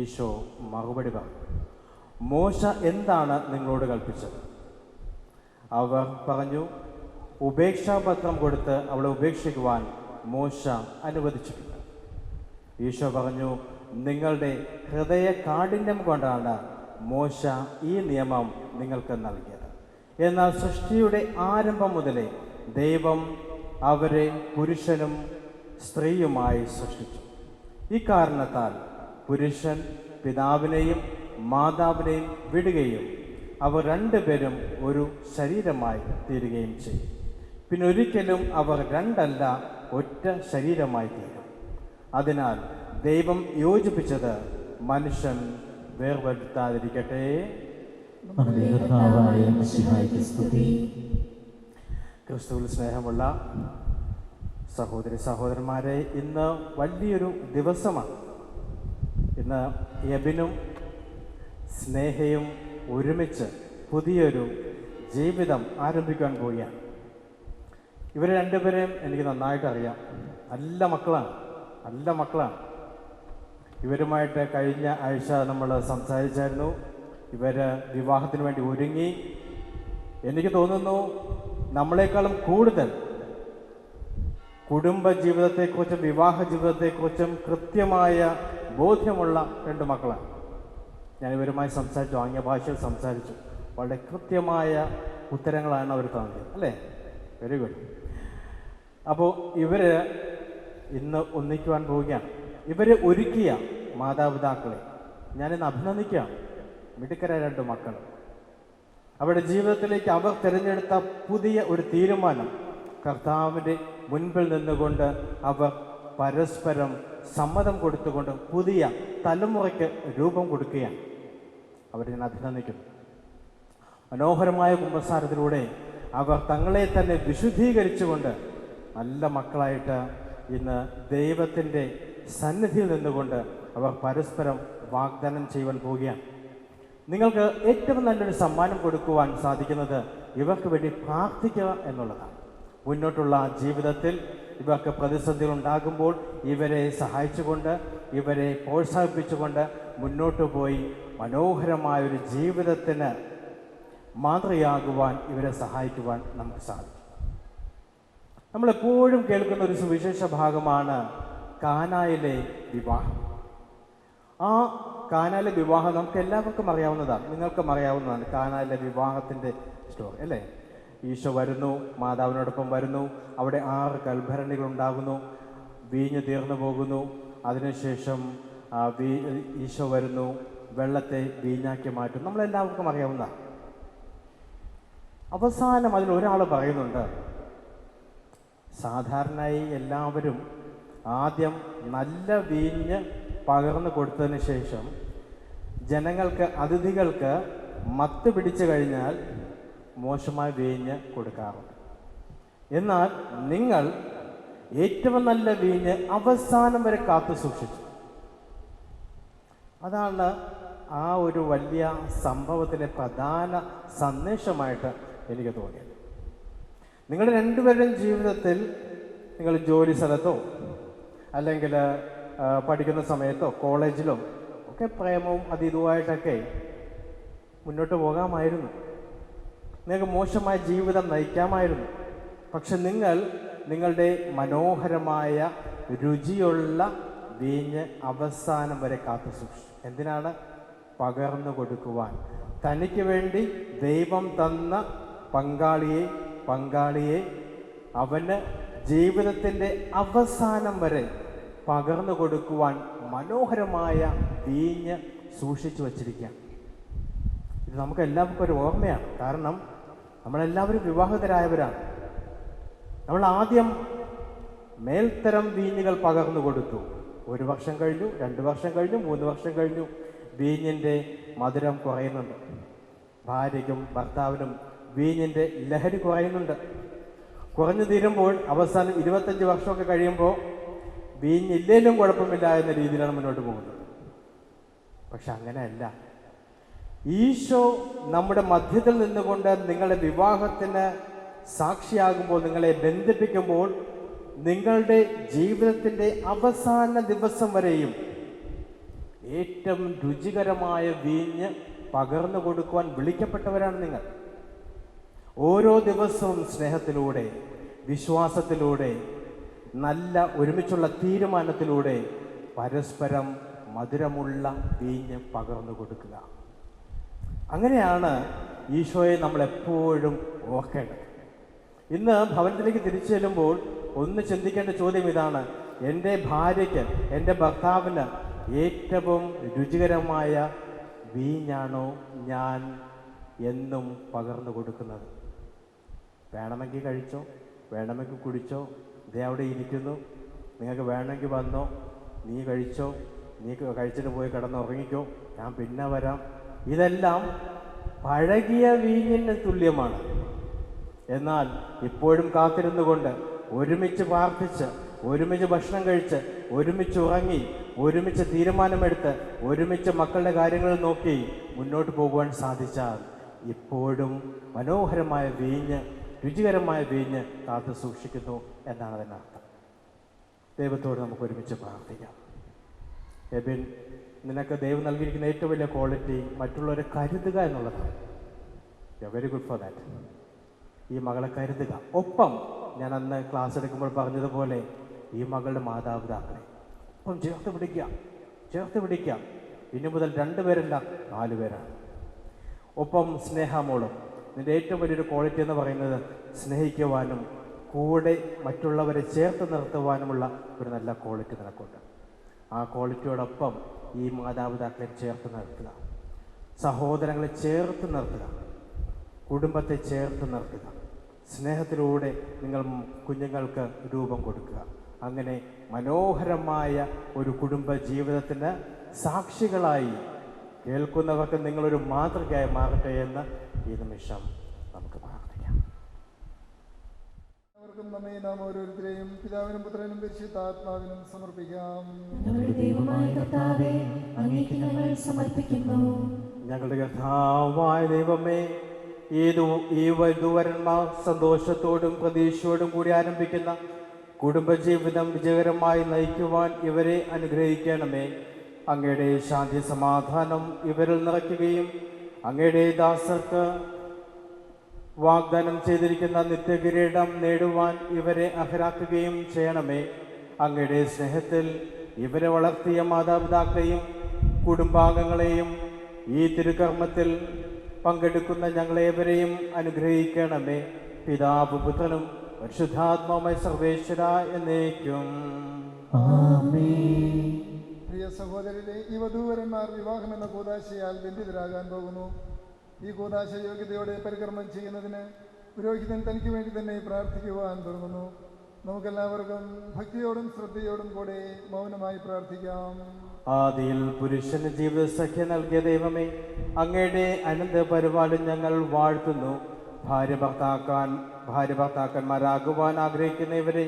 ഈശോ മറുപടി പറഞ്ഞു, മോശ എന്താണ് നിങ്ങളോട് കൽപ്പിച്ചത്? അവർ പറഞ്ഞു, ഉപേക്ഷാപത്രം കൊടുത്ത് അവളെ ഉപേക്ഷിക്കുവാൻ മോശ അനുവദിച്ചിട്ടില്ല. ഈശോ പറഞ്ഞു, നിങ്ങളുടെ ഹൃദയ കാഠിന്യം കൊണ്ടാണ് മോശ ഈ നിയമം നിങ്ങൾക്ക് നൽകിയത്. എന്നാൽ സൃഷ്ടിയുടെ ആരംഭം മുതലേ ദൈവം അവരെ പുരുഷനും സ്ത്രീയുമായി സൃഷ്ടിച്ചു. ഇക്കാരണത്താൽ പുരുഷൻ പിതാവിനെയും മാതാവിനെയും വിടുകയും അവർ രണ്ടുപേരും ഒരു ശരീരമായി തീരുകയും ചെയ്യും. പിന്നെ ഒരിക്കലും അവർ രണ്ടല്ല, ഒറ്റ ശരീരമായി തീരും. അതിനാൽ ദൈവം യോജിപ്പിച്ചത് മനുഷ്യൻ വേർപെടുത്താതിരിക്കട്ടെ. നമ്മുടെ കർത്താവായ മിശിഹായ്ക്ക് സ്തുതി. ക്രിസ്തുവിൽ സ്നേഹമുള്ള സഹോദരി സഹോദരന്മാരെ, ഇന്ന് വലിയൊരു ദിവസമാണ്. ഇന്ന് എബിനും സ്നേഹയും ഒരുമിച്ച് പുതിയൊരു ജീവിതം ആരംഭിക്കാൻ പോവുകയാണ്. ഇവർ രണ്ടുപേരെയും എനിക്ക് നന്നായിട്ട് അറിയാം. നല്ല മക്കളാണ്. ഇവരുമായിട്ട് കഴിഞ്ഞ ആഴ്ച നമ്മൾ സംസാരിച്ചായിരുന്നു. ഇവർ വിവാഹത്തിന് വേണ്ടി ഒരുങ്ങി. എനിക്ക് തോന്നുന്നു നമ്മളെക്കാളും കൂടുതൽ കുടുംബ ജീവിതത്തെക്കുറിച്ചും വിവാഹ ജീവിതത്തെക്കുറിച്ചും കൃത്യമായ ബോധ്യമുള്ള 2 മക്കളാണ്. ഞാൻ ഇവരുമായി സംസാരിച്ചു, ആംഗ്യ ഭാഷയിൽ സംസാരിച്ചു. വളരെ കൃത്യമായ ഉത്തരങ്ങളാണ് അവർ തന്നത്, അല്ലേ? Very good. അപ്പോൾ ഇവർ ഇന്ന് ഒന്നിക്കുവാൻ പോവുകയാണ്. ഇവർ ഒരുക്കിയ മാതാപിതാക്കളെ ഞാനിന്ന് അഭിനന്ദിക്കുകയാണ്. മിടുക്കരായ 2 മക്കൾ, അവരുടെ ജീവിതത്തിലേക്ക് അവർ തിരഞ്ഞെടുത്ത പുതിയ ഒരു തീരുമാനം കർത്താവിൻ്റെ മുൻപിൽ നിന്നുകൊണ്ട് അവർ പരസ്പരം സമ്മതം കൊടുത്തുകൊണ്ട് പുതിയ തലമുറയ്ക്ക് രൂപം കൊടുക്കുകയാണ്. അവരെ ഞാൻ അഭിനന്ദിക്കുന്നു. മനോഹരമായ കുമ്പസാരത്തിലൂടെ അവർ തങ്ങളെ തന്നെ വിശുദ്ധീകരിച്ചുകൊണ്ട് നല്ല മക്കളായിട്ട് ഇന്ന് ദൈവത്തിൻ്റെ സന്നിധിയിൽ നിന്നുകൊണ്ട് അവർ പരസ്പരം വാഗ്ദാനം ചെയ്യുവാൻ പോവുകയാണ്. നിങ്ങൾക്ക് ഏറ്റവും നല്ലൊരു സമ്മാനം കൊടുക്കുവാൻ സാധിക്കുന്നത് ഇവർക്ക് വേണ്ടി പ്രാർത്ഥിക്കുക എന്നുള്ളതാണ്. മുന്നോട്ടുള്ള ജീവിതത്തിൽ ഇവർക്ക് പ്രതിസന്ധികൾ ഉണ്ടാകുമ്പോൾ ഇവരെ സഹായിച്ചുകൊണ്ട്, ഇവരെ പ്രോത്സാഹിപ്പിച്ചുകൊണ്ട് മുന്നോട്ട് പോയി മനോഹരമായൊരു ജീവിതത്തിന് മാതൃകയാകുവാൻ ഇവരെ സഹായിക്കുവാൻ നമുക്ക് സാധിക്കും. നമ്മളെപ്പോഴും കേൾക്കുന്ന ഒരു സുവിശേഷ ഭാഗമാണ് കാനായിലെ വിവാഹം. ആ കാനായിലെ വിവാഹം നമുക്ക് എല്ലാവർക്കും അറിയാവുന്നതാണ്, നിങ്ങൾക്കും അറിയാവുന്നതാണ്. കാനായിലെ വിവാഹത്തിൻ്റെ സ്റ്റോറി, അല്ലേ? ഈശോ വരുന്നു, മാതാവിനോടൊപ്പം വരുന്നു. അവിടെ 6 കൽഭരണികൾ ഉണ്ടാകുന്നു. വീഞ്ഞ് തീർന്നു പോകുന്നു. അതിനുശേഷം ഈശോ വരുന്നു, വെള്ളത്തെ വീഞ്ഞാക്കി മാറ്റും. നമ്മളെല്ലാവർക്കും അറിയാവുന്നതാണ്. അവസാനം അതിലൊരാൾ പറയുന്നുണ്ട്, സാധാരണയായി എല്ലാവരും ആദ്യം നല്ല വീഞ്ഞ് പകർന്നു കൊടുത്തതിന് ശേഷം ജനങ്ങൾക്ക്, അതിഥികൾക്ക് മത്ത് പിടിച്ചു കഴിഞ്ഞാൽ മോശമായ വീഞ്ഞ് കൊടുക്കാറുണ്ട്. എന്നാൽ നിങ്ങൾ ഏറ്റവും നല്ല വീഞ്ഞ് അവസാനം വരെ കാത്തു സൂക്ഷിച്ചു. അതാണ് ആ ഒരു വലിയ സംഭവത്തിലെ പ്രധാന സന്ദേശമായിട്ട് എനിക്ക് തോന്നിയത്. നിങ്ങളുടെ 2 പേരുടെയും ജീവിതത്തിൽ, നിങ്ങൾ ജോലി സ്ഥലത്തോ അല്ലെങ്കിൽ പഠിക്കുന്ന സമയത്തോ കോളേജിലോ ഒക്കെ പ്രേമവും ഇതുമായിട്ടൊക്കെ മുന്നോട്ട് പോകാമായിരുന്നു. നിങ്ങൾക്ക് മോശമായ ജീവിതം നയിക്കാമായിരുന്നു. പക്ഷെ നിങ്ങൾ നിങ്ങളുടെ മനോഹരമായ രുചിയുള്ള വീഞ്ഞ് അവസാനം വരെ കാത്തു സൂക്ഷിച്ചു. എന്തിനാണ്? പകർന്നു കൊടുക്കുവാൻ. തനിക്ക് വേണ്ടി ദൈവം തന്ന പങ്കാളിയെ അവന് ജീവിതത്തിൻ്റെ അവസാനം വരെ പകർന്നു കൊടുക്കുവാൻ മനോഹരമായ വീഞ്ഞ് സൂക്ഷിച്ചു വച്ചിരിക്കുക. ഇത് നമുക്ക് എല്ലാവർക്കും ഒരു ഓർമ്മയാണ്. കാരണം നമ്മളെല്ലാവരും വിവാഹിതരായവരാണ്. നമ്മൾ ആദ്യം മേൽത്തരം വീഞ്ഞുകൾ പകർന്നു കൊടുത്തു. 1 വർഷം കഴിഞ്ഞു, 2 വർഷം കഴിഞ്ഞു, 3 വർഷം കഴിഞ്ഞു. വീഞ്ഞിൻ്റെ മധുരം കുറയുന്നുണ്ട്. ഭാര്യയ്ക്കും ഭർത്താവിനും വീഞ്ഞിൻ്റെ ലഹരി കുറയുന്നുണ്ട്. കുറഞ്ഞു തീരുമ്പോൾ അവസാനം 25 വർഷമൊക്കെ കഴിയുമ്പോൾ വീഞ്ഞില്ലേലും കുഴപ്പമില്ല എന്ന രീതിയിലാണ് മുന്നോട്ട് പോകുന്നത്. പക്ഷെ അങ്ങനെയല്ല. ഈശോ നമ്മുടെ മധ്യത്തിൽ നിന്നുകൊണ്ട് നിങ്ങളുടെ വിവാഹത്തിന് സാക്ഷിയാകുമ്പോൾ, നിങ്ങളെ ബന്ധിപ്പിക്കുമ്പോൾ, നിങ്ങളുടെ ജീവിതത്തിൻ്റെ അവസാന ദിവസം വരെയും ഏറ്റവും രുചികരമായ വീഞ്ഞ് പകർന്നു കൊടുക്കുവാൻ വിളിക്കപ്പെട്ടവരാണ് നിങ്ങൾ. ഓരോ ദിവസവും സ്നേഹത്തിലൂടെ, വിശ്വാസത്തിലൂടെ, നല്ല ഒരുമിച്ചുള്ള തീരുമാനത്തിലൂടെ പരസ്പരം മധുരമുള്ള വീഞ്ഞ് പകർന്നു കൊടുക്കുക. അങ്ങനെയാണ് ഈശോയെ നമ്മളെപ്പോഴും ഓർക്കേണ്ടത്. ഇന്ന് ഭവനത്തിലേക്ക് തിരിച്ചു ചെല്ലുമ്പോൾ ഒന്ന് ചിന്തിക്കേണ്ട ചോദ്യം ഇതാണ്: എൻ്റെ ഭാര്യയ്ക്ക്, എൻ്റെ ഭർത്താവിന് ഏറ്റവും രുചികരമായ വീഞ്ഞാണോ ഞാൻ എന്നും പകർന്നു കൊടുക്കുന്നത്? വേണമെങ്കിൽ കഴിച്ചോ, വേണമെങ്കിൽ കുടിച്ചോ, ദേ അവിടെ ഇരിക്കുന്നു, നിങ്ങൾക്ക് വേണമെങ്കിൽ വന്നോ, നീ കഴിച്ചോ, നീ കഴിച്ചിട്ട് പോയി കിടന്നുറങ്ങിക്കോ, ഞാൻ പിന്നെ വരാം. ഇതെല്ലാം പഴകിയ വീഞ്ഞിന് തുല്യമാണ്. എന്നാൽ ഇപ്പോഴും കാത്തിരുന്നു കൊണ്ട്, ഒരുമിച്ച് പ്രാർത്ഥിച്ച്, ഒരുമിച്ച് ഭക്ഷണം കഴിച്ച്, ഒരുമിച്ച് ഉറങ്ങി, ഒരുമിച്ച് തീരുമാനമെടുത്ത്, ഒരുമിച്ച് മക്കളുടെ കാര്യങ്ങൾ നോക്കി മുന്നോട്ട് പോകുവാൻ സാധിച്ചാൽ ഇപ്പോഴും മനോഹരമായ വീഞ്ഞ്, രുചികരമായ വീഞ്ഞ് കാത്തു സൂക്ഷിക്കുന്നു എന്നാണ് അതിനർത്ഥം. ദൈവത്തോട് നമുക്ക് ഒരുമിച്ച് പ്രാർത്ഥിക്കാം. എബിൻ, നിനക്ക് ദൈവം നൽകിയിരിക്കുന്ന ഏറ്റവും വലിയ ക്വാളിറ്റി മറ്റുള്ളവരെ കരുതുക എന്നുള്ളതാണ്. You are very good for that. ഈ മകളെ കരുതുക. ഒപ്പം ഞാൻ അന്ന് ക്ലാസ് എടുക്കുമ്പോൾ പറഞ്ഞതുപോലെ ഈ മകളുടെ മാതാപിതാക്കളെ ഒപ്പം ചേർത്ത് പിടിക്കുക. ഇനി മുതൽ 2 പേരല്ല, 4 പേരാണ്. ഒപ്പം സ്നേഹമോളും. നിൻ്റെ ഏറ്റവും വലിയൊരു ക്വാളിറ്റി എന്ന് പറയുന്നത് സ്നേഹിക്കുവാനും കൂടെ മറ്റുള്ളവരെ ചേർത്ത് നിർത്തുവാനുമുള്ള ഒരു നല്ല ക്വാളിറ്റി നിനക്കുണ്ട്. ആ ക്വാളിറ്റിയോടൊപ്പം ഈ മാതാപിതാക്കളെ ചേർത്ത് നിർത്തുക, സഹോദരങ്ങളെ ചേർത്ത് നിർത്തുക, കുടുംബത്തെ ചേർത്ത് നിർത്തുക. സ്നേഹത്തിലൂടെ നിങ്ങൾ കുഞ്ഞുങ്ങൾക്ക് രൂപം കൊടുക്കുക. അങ്ങനെ മനോഹരമായ ഒരു കുടുംബ ജീവിതത്തിന് സാക്ഷികളായി കേൾക്കുന്നവർക്ക് നിങ്ങളൊരു മാതൃകയായി മാറട്ടെ എന്ന് ഈ നിമിഷം നമുക്ക് പ്രാർത്ഥിക്കാം. അവർക്കും നമ്മെ നാം ഓരോരുത്തരെയും പിതാവിനും പുത്രനും പരിശുദ്ധാത്മാവിനും സമർപ്പിക്കാം. ഞങ്ങളുടെ ദൈവമായ കർത്താവേ, അങ്ങേക്ക് ഞങ്ങൾ സമർപ്പിക്കുന്നു. ഞങ്ങളുടെ കർത്താവായ ദൈവമേ, ഈ വധൂവരന്മാർ സന്തോഷത്തോടും പ്രതീക്ഷയോടും കൂടി ആരംഭിക്കുന്ന കുടുംബജീവിതം വിജയകരമായി നയിക്കുവാൻ ഇവരെ അനുഗ്രഹിക്കണമേ. അങ്ങയുടെ ശാന്തി സമാധാനം ഇവരിൽ നിറയ്ക്കുകയും അങ്ങയുടെ ദാസർക്ക് വാഗ്ദാനം ചെയ്തിരിക്കുന്ന നിത്യകിരീടം നേടുവാൻ ഇവരെ അർഹരാക്കുകയും ചെയ്യണമേ. അങ്ങയുടെ സ്നേഹത്തിൽ ഇവരെ വളർത്തിയ മാതാപിതാക്കളെയും കുടുംബാംഗങ്ങളെയും ഈ തിരുകർമ്മത്തിൽ പങ്കെടുക്കുന്ന ഞങ്ങളേവരെയും അനുഗ്രഹിക്കണമേ. പിതാവും പുത്രനും പരിശുദ്ധാത്മാവുമായ സർവേശ്വര എന്നേക്കും ആമേൻ. പ്രിയ സഹോദരരെ, ഈ വധൂവരന്മാർ വിവാഹം എന്ന കൂദാശയാൽ ബന്ധിതരാകാൻ പോകുന്നു. ഈ കൂദാശ യോഗ്യതയോടെ പരികർമ്മം ചെയ്യുന്നതിന് പുരോഹിതൻ തനിക്ക് വേണ്ടി തന്നെ പ്രാർത്ഥിക്കുവാൻ തുടങ്ങുന്നു. നമുക്കെല്ലാവർക്കും ഭക്തിയോടും ശ്രദ്ധയോടും കൂടെ മൗനമായി പ്രാർത്ഥിക്കാം. ആദിയിൽ പുരുഷന് ജീവിത സഖ്യ നൽകിയ ദൈവമേ, അങ്ങയുടെ അനന്ത പരിപാടി ഞങ്ങൾ വാഴ്ത്തുന്നു. ഭാര്യ ഭർത്താക്കന്മാരാകുവാൻ ആഗ്രഹിക്കുന്ന ഇവരെ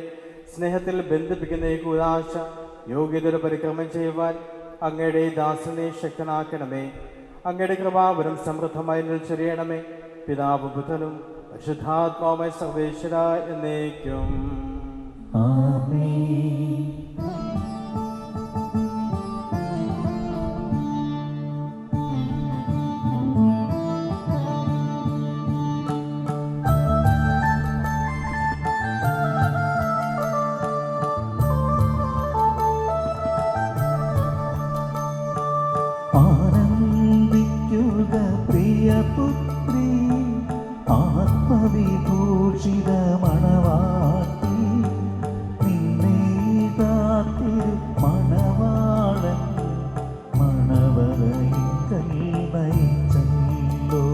സ്നേഹത്തിൽ ബന്ധിപ്പിക്കുന്ന ഈ കൂദാശ യോഗ്യതയുടെ പരിക്രമം ചെയ്യുവാൻ അങ്ങയുടെ ദാസനെ ശക്തനാക്കണമേ. അങ്ങയുടെ കൃപാവരം സമൃദ്ധമായി നിൽച്ചൊരിയണമേ. പിതാവും പുത്രനും പരിശുദ്ധാത്മാവുമായ സർവേശ്വര എന്നേക്കും ആമേൻ. ആനന്ദിക്കുക പ്രിയപുത്രി, ആത്മവിഭൂഷിത മണവാട്ടി, നിന്നെ കാത്തിരു മണവാളൻ മണവറയിങ്കൽ നയിച്ചല്ലോ.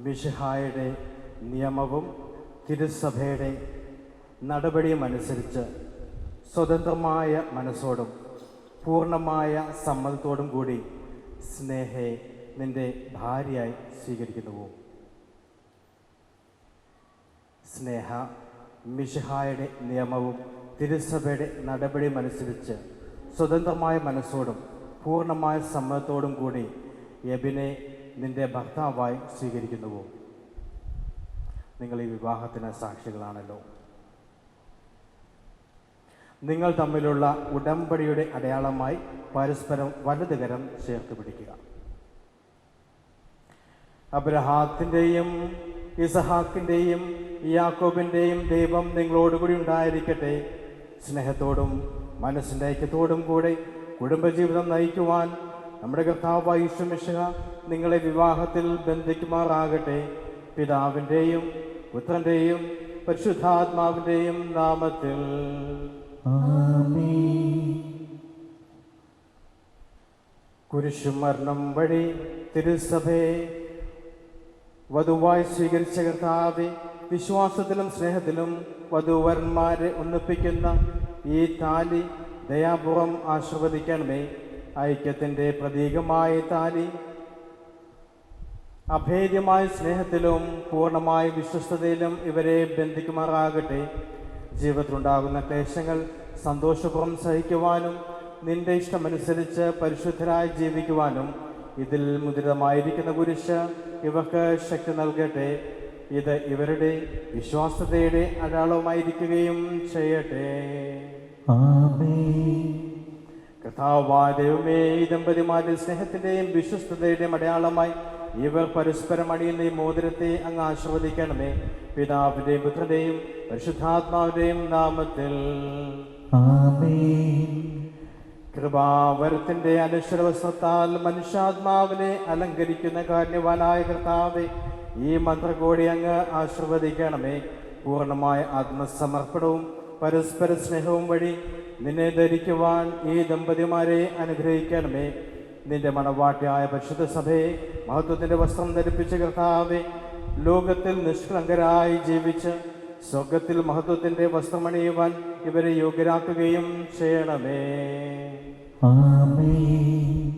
മിശിഹായുടെ നിയമവും തിരുസഭയുടെ നടപടിയും അനുസരിച്ച് സ്വതന്ത്രമായ മനസ്സോടും പൂർണ്ണമായ സമ്മതത്തോടും കൂടി സ്നേഹയെ നിന്റെ ഭാര്യയായി സ്വീകരിക്കുന്നുവോ? സ്നേഹ മിശിഹായുടെ നിയമവും തിരുസഭയുടെ നടപടിയും അനുസരിച്ച് സ്വതന്ത്രമായ മനസ്സോടും പൂർണ്ണമായ സമ്മതത്തോടും കൂടി എബിനെ നിന്റെ ഭർത്താവായി സ്വീകരിക്കുന്നുവോ? നിങ്ങൾ ഈ വിവാഹത്തിന് സാക്ഷികളാണല്ലോ. നിങ്ങൾ തമ്മിലുള്ള ഉടമ്പടിയുടെ അടയാളമായി പരസ്പരം വലതുകരം ചേർത്ത് പിടിക്കുക. അബ്രഹാത്തിൻ്റെയും ഇസഹാക്കിൻ്റെയും യാക്കോബിൻ്റെയും ദൈവം നിങ്ങളോടുകൂടി ഉണ്ടായിരിക്കട്ടെ. സ്നേഹത്തോടും മനസ്സിൻ്റെ ഐക്യത്തോടും കൂടെ കുടുംബജീവിതം നയിക്കുവാൻ നമ്മുടെ കർത്താവായ യേശു മിശിഹ നിങ്ങളെ വിവാഹത്തിൽ ബന്ധിക്കുമാറാകട്ടെ. പിതാവിൻ്റെയും പുത്രൻ്റെയും പരിശുദ്ധാത്മാവിൻ്റെയും നാമത്തിൽ ആമേൻ. കുരിശുമരണം വഴി തിരുസഭയെ വധുവായി സ്വീകരിച്ച കർത്താവെ, വിശ്വാസത്തിലും സ്നേഹത്തിലും വധൂവരന്മാരെ ഒന്നിപ്പിക്കുന്ന ഈ താലി ദയാപൂർവം ആശീർവദിക്കണമേ. ഐക്യത്തിൻ്റെ പ്രതീകമായ താലി അഭേദ്യമായ സ്നേഹത്തിലും പൂർണ്ണമായ വിശ്വസ്തതയിലും ഇവരെ ബന്ധിക്കുമാറാകട്ടെ. ജീവിതത്തിലുണ്ടാകുന്ന ക്ലേശങ്ങൾ സന്തോഷപൂർവ്വം സഹിക്കുവാനും നിന്റെ ഇഷ്ടമനുസരിച്ച് പരിശുദ്ധരായി ജീവിക്കുവാനും ഇതിൽ മുദ്രിതമായിരിക്കുന്ന കുരിശ് ഇവർക്ക് ശക്തി നൽകട്ടെ. ഇത് ഇവരുടെ വിശ്വാസതയുടെ അടയാളമായിരിക്കുകയും ചെയ്യട്ടെ. ആമേൻ. കർത്താവായ ദൈവമേ, ഈ ദമ്പതിമാരുടെ സ്നേഹത്തിന്റെയും വിശ്വസ്തതയുടെയും അടയാളമായി ഇവർ പരസ്പരം അണിയുന്ന ഈ മോതിരത്തെ അങ്ങ് ആശീർവദിക്കണമേ. പിതാവിന്റെയും പുത്രന്റെയും പരിശുദ്ധാത്മാവിന്റെയും നാമത്തിൽ ആമേൻ. കൃപാവരത്തിന്റെ അനശ്വരവസ്ത്രത്താൽ മനുഷ്യാത്മാവിനെ അലങ്കരിക്കുന്ന കാരുണ്യവാനായ കർത്താവെ, ഈ മന്ത്രകോടി അങ്ങ് ആശീർവദിക്കണമേ. പൂർണ്ണമായ ആത്മസമർപ്പണവും പരസ്പര സ്നേഹവും വഴി നിന്നെ ധരിക്കുവാൻ ഈ ദമ്പതിമാരെ അനുഗ്രഹിക്കണമേ. നിന്റെ മണവാട്ടിയായ പരിശുദ്ധ സഭയെ മഹത്വത്തിന്റെ വസ്ത്രം ധരിപ്പിച്ച കർത്താവെ, ലോകത്തിൽ നിഷ്കളങ്കരായി ജീവിച്ച് സ്വർഗത്തിൽ മഹത്വത്തിന്റെ വസ്ത്രമണിയുവാൻ ഇവരെ യോഗ്യരാക്കുകയും ചെയ്യണമേ. ആമേൻ.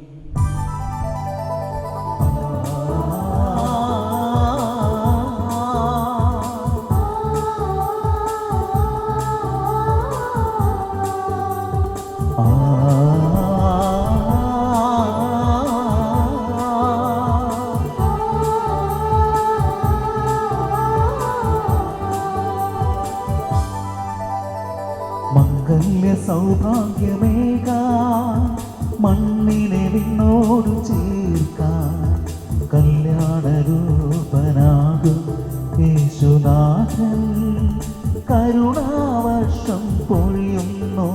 മംഗല്യ സൗഭാഗ്യമേകാൻ മണ്ണിനെ വിണ്ണോടു ചേർക്കാൻ കല്യാണരൂപനാകും യേശുനാഥൻ കരുണാവർഷം പൊഴിയുന്നു.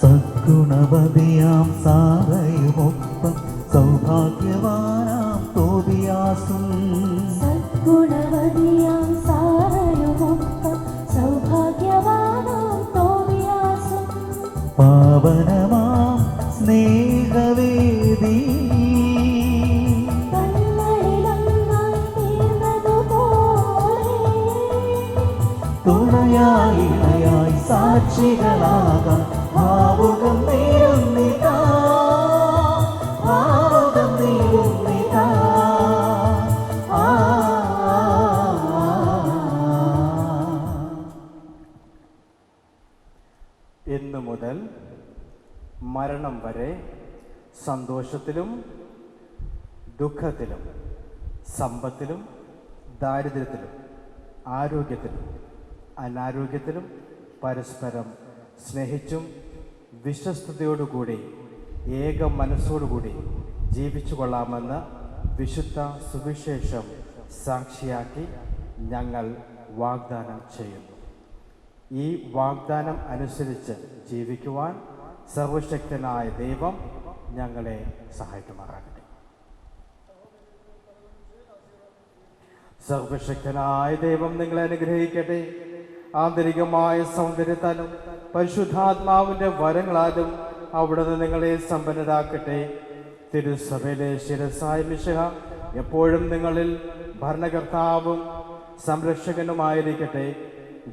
സദ്ഗുണവതിയാം സാറയുമൊപ്പം സൗഭാഗ്യവാനാം തോബിയാസും. സദ്ഗുണവതിയാം സാറയുമൊപ്പം സൗഭാഗ്യവാനാം തോബിയാസും. പാവനമാം സ്നേഹവേദി തുണയായി ഇണയായി സാക്ഷികളാകാൻ ഭാവുകം നേരുന്നിതാ, ഭാവുകം നേരുന്നിതാ. ഇന്നു മുതൽ മരണം വരെ സന്തോഷത്തിലും ദുഃഖത്തിലും സമ്പത്തിലും ദാരിദ്ര്യത്തിലും ആരോഗ്യത്തിലും അനാരോഗ്യത്തിലും പരസ്പരം സ്നേഹിച്ചും വിശ്വസ്തയോടുകൂടി ഏക മനസ്സോടുകൂടി ജീവിച്ചു കൊള്ളാമെന്ന് വിശുദ്ധ സുവിശേഷം സാക്ഷിയാക്കി ഞങ്ങൾ വാഗ്ദാനം ചെയ്യുന്നു. ഈ വാഗ്ദാനം അനുസരിച്ച് ജീവിക്കുവാൻ സർവശക്തനായ ദൈവം ഞങ്ങളെ സഹായിക്കുമാറാകട്ടെ. സർവശക്തനായ ദൈവം നിങ്ങളെ അനുഗ്രഹിക്കട്ടെ. ആന്തരികമായ സൗന്ദര്യത്താലും പരിശുദ്ധാത്മാവിന്റെ വരങ്ങളാലും അവിടുന്ന് നിങ്ങളെ സമ്പന്നരാക്കട്ടെ. തിരുസഭയിലെ ശിരസ്സായ മിശിഹ എപ്പോഴും നിങ്ങളിൽ ഭരണകർത്താവും സംരക്ഷകനുമായിരിക്കട്ടെ.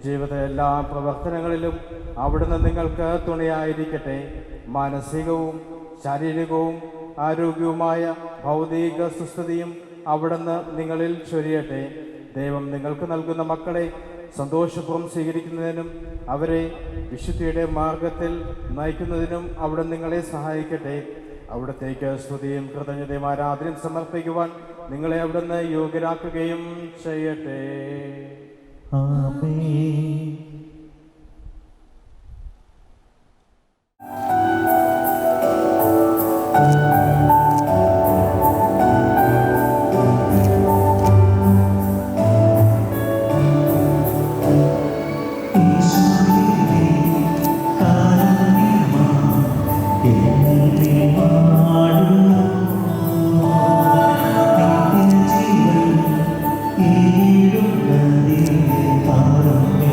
ജീവിത എല്ലാ പ്രവർത്തനങ്ങളിലും അവിടുന്ന് നിങ്ങൾക്ക് തുണയായിരിക്കട്ടെ. മാനസികവും ശാരീരികവും ആരോഗ്യവുമായ ഭൗതിക സുസ്ഥിതിയും അവിടുന്ന് നിങ്ങളിൽ ചൊരിയട്ടെ. ദൈവം നിങ്ങൾക്ക് നൽകുന്ന മക്കളെ സന്തോഷപൂർവ്വം സ്വീകരിക്കുന്നതിനും അവരെ വിശുദ്ധിയുടെ മാർഗത്തിൽ നയിക്കുന്നതിനും അവിടെ നിങ്ങളെ സഹായിക്കട്ടെ. അവിടത്തേക്ക് സ്തുതിയും കൃതജ്ഞതയും ആരാധനയും സമർപ്പിക്കുവാൻ നിങ്ങളെ അവിടുന്ന് യോഗ്യരാക്കുകയും ചെയ്യട്ടെ. ആമേൻ. ും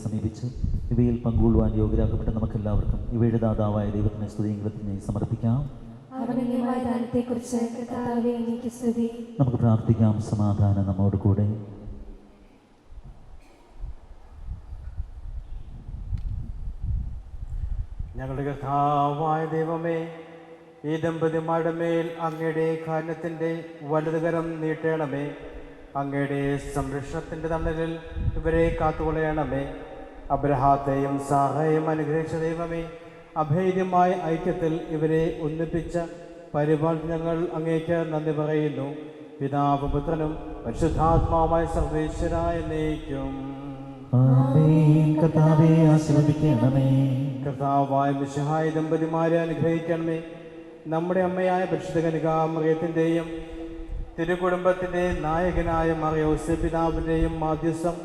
സമീപിച്ച് ഇവയിൽ പങ്കുകൊള്ളുവാൻ യോഗ്യരാക്കപ്പെട്ട നമുക്കെല്ലാവർക്കും ഇവയുടെ ദാതാവായ ദൈവത്തിന് സ്തുതിയെങ്കിലും സമർപ്പിക്കാം. അവനീയമായ ദാനത്തെക്കുറിച്ച് കർത്താവേ അങ്ങേക്ക് സ്തുതി. നമുക്ക് പ്രാർത്ഥിക്കാം. സമാധാനം നമ്മോട് കൂടെ. ഞങ്ങളുടെ കർത്താവായ ദൈവമേ, ഈ ദമ്പതിമാരുടെ മേൽ അങ്ങയുടെ കാരുണ്യത്തിൻ്റെ വലതുകരം നീട്ടണമേ. അങ്ങയുടെ സംരക്ഷണത്തിൻ്റെ തണലിൽ ഇവരെ കാത്തുകൊള്ളണമേ. അബ്രഹാത്തെയും സാറയും അനുഗ്രഹിച്ച ദൈവമേ, അഭേദ്യമായ ഐക്യത്തിൽ ഇവരെ ഒന്നിപ്പിച്ച പരിപാലന ഞങ്ങൾ അങ്ങേക്ക് നന്ദി പറയുന്നു. പിതാവും പുത്രനും പരിശുദ്ധാത്മാവുമായ സർവേശ്വരായ എന്നേക്കും. കർത്താവേ ആശീർവദിക്കണമേ. കർത്താവായ മിശിഹായ ദമ്പതിമാരെ അനുഗ്രഹിക്കണമേ. നമ്മുടെ അമ്മയായ പരിശുദ്ധ കന്യകാമറിയത്തിൻ്റെയും തിരുകുടുംബത്തിൻ്റെ നായകനായ മറിയോസേ പിതാവിൻ്റെയും മാധ്യസ്ഥം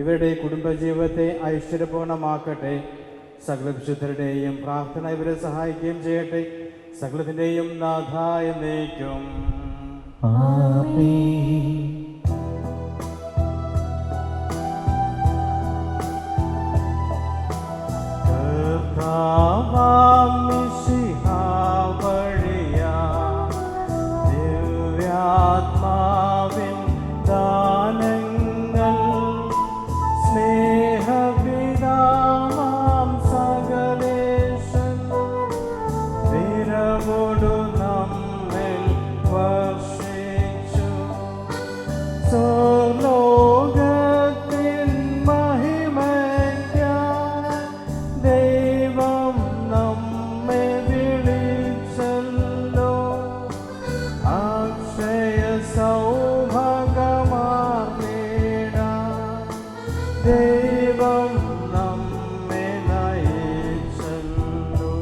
ഇവരുടെ കുടുംബജീവിതത്തെ ഐശ്വര്യപൂർണമാക്കട്ടെ. സകല വിശുദ്ധരുടെയും പ്രാർത്ഥന ഇവരെ സഹായിക്കുകയും ചെയ്യട്ടെ. സകലത്തിൻ്റെയും നാഥായ എന്നേക്കും. ദിവ്യാത്മാവിൻ ദാനങ്ങൾ സ്നേഹപിതാവാം സകലേശൻ വിരവോടു നമ്മിൽ വർഷിച്ചു. സ്വർലോകത്തിൻ മഹിമയ്ക്കായി ദൈവം നമ്മെ വിളിച്ചല്ലോ. അക്ഷയ സൗഭാഗ്യമാർന്നിടാൻ ദൈവം നമ്മെ നയിച്ചല്ലോ.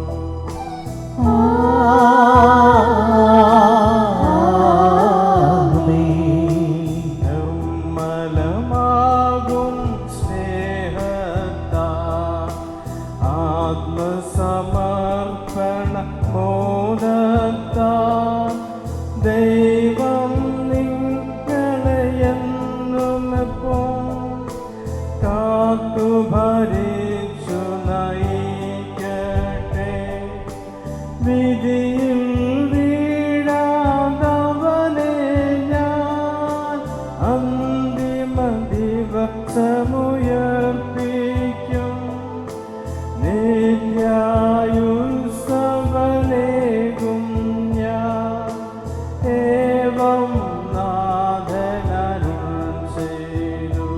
നിർമ്മലമാകും സ്നേഹത്താൽ ആത്മസമർപ്പണ മോദത്താൽ ദൈവം നിങ്ങളെ എന്നുമെപ്പോൾ കാത്തു ഭരിച്ചു നയിക്കട്ടെ. വിധിയിൽ വീഴാതവനെ ഞാൻ അന്തിമ ദിവസമുയർപ്പിക്കും. നിത്യായുസ്സവനേകും ഞാൻ ഏവം നാഥനരുൾ ചെയ്തു.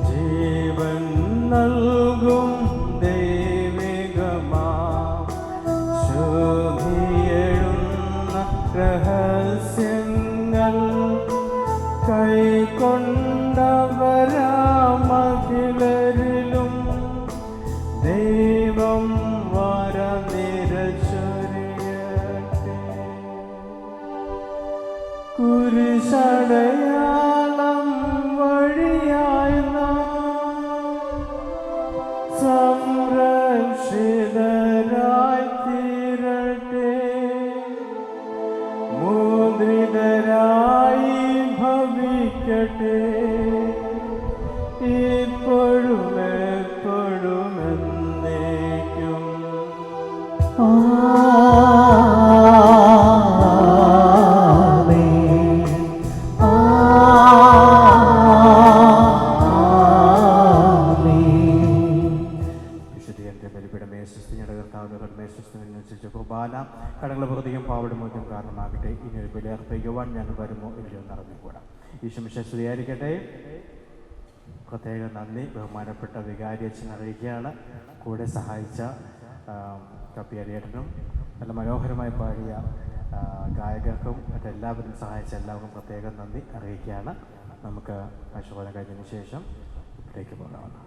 ജീവൻ നൽകും ദൈവികമാം ശോഭിയെഴുന്ന രഹസ്യങ്ങൾ കൈക്കൊണ്ടവരാമഖിലരിലും ദൈവം വരനിരച്ചൊരിയട്ടെ. കുരിശടയാളം വഴിയായി നാം സംരക്ഷിതരായി തീരട്ടെ. മുദ്രിതരായി ഭവിക്കട്ടെ. ഇപ്പോഴും എപ്പോഴും എന്നേക്കും. വിശുദ്ധീകരണത്തെ ബലിപീഠമേ സുസ്ഥിതിയുടെ കർത്താവുമേ സുസ്ഥിതിനനുസരിച്ച് കുർബാന കടങ്ങളെ പ്രതിയും പാവടുമോചം കാരണമാകട്ടെ. ഇനി ഒരു ബലി അർപ്പിക്കുവാൻ ഞങ്ങൾ വരുമോ ഇല്ലയോ എന്നറിഞ്ഞുകൂടാ. ഈശോമിശിഹാ സ്തുതിയായിരിക്കട്ടെ. പ്രത്യേക നന്ദി ബഹുമാനപ്പെട്ട വികാരി അച്ഛൻ അറിയിക്കുകയാണ്. കൂടെ സഹായിച്ച കപ്പിയരിയേട്ടനും നല്ല മനോഹരമായി പാടിയ ഗായകർക്കും മറ്റെല്ലാവരും സഹായിച്ച എല്ലാവർക്കും പ്രത്യേകം നന്ദി അറിയിക്കുകയാണ്. നമുക്ക് ആശീർവാദം കഴിഞ്ഞതിന് ശേഷം ഇവിടേക്ക് പോകാവുന്നതാണ്.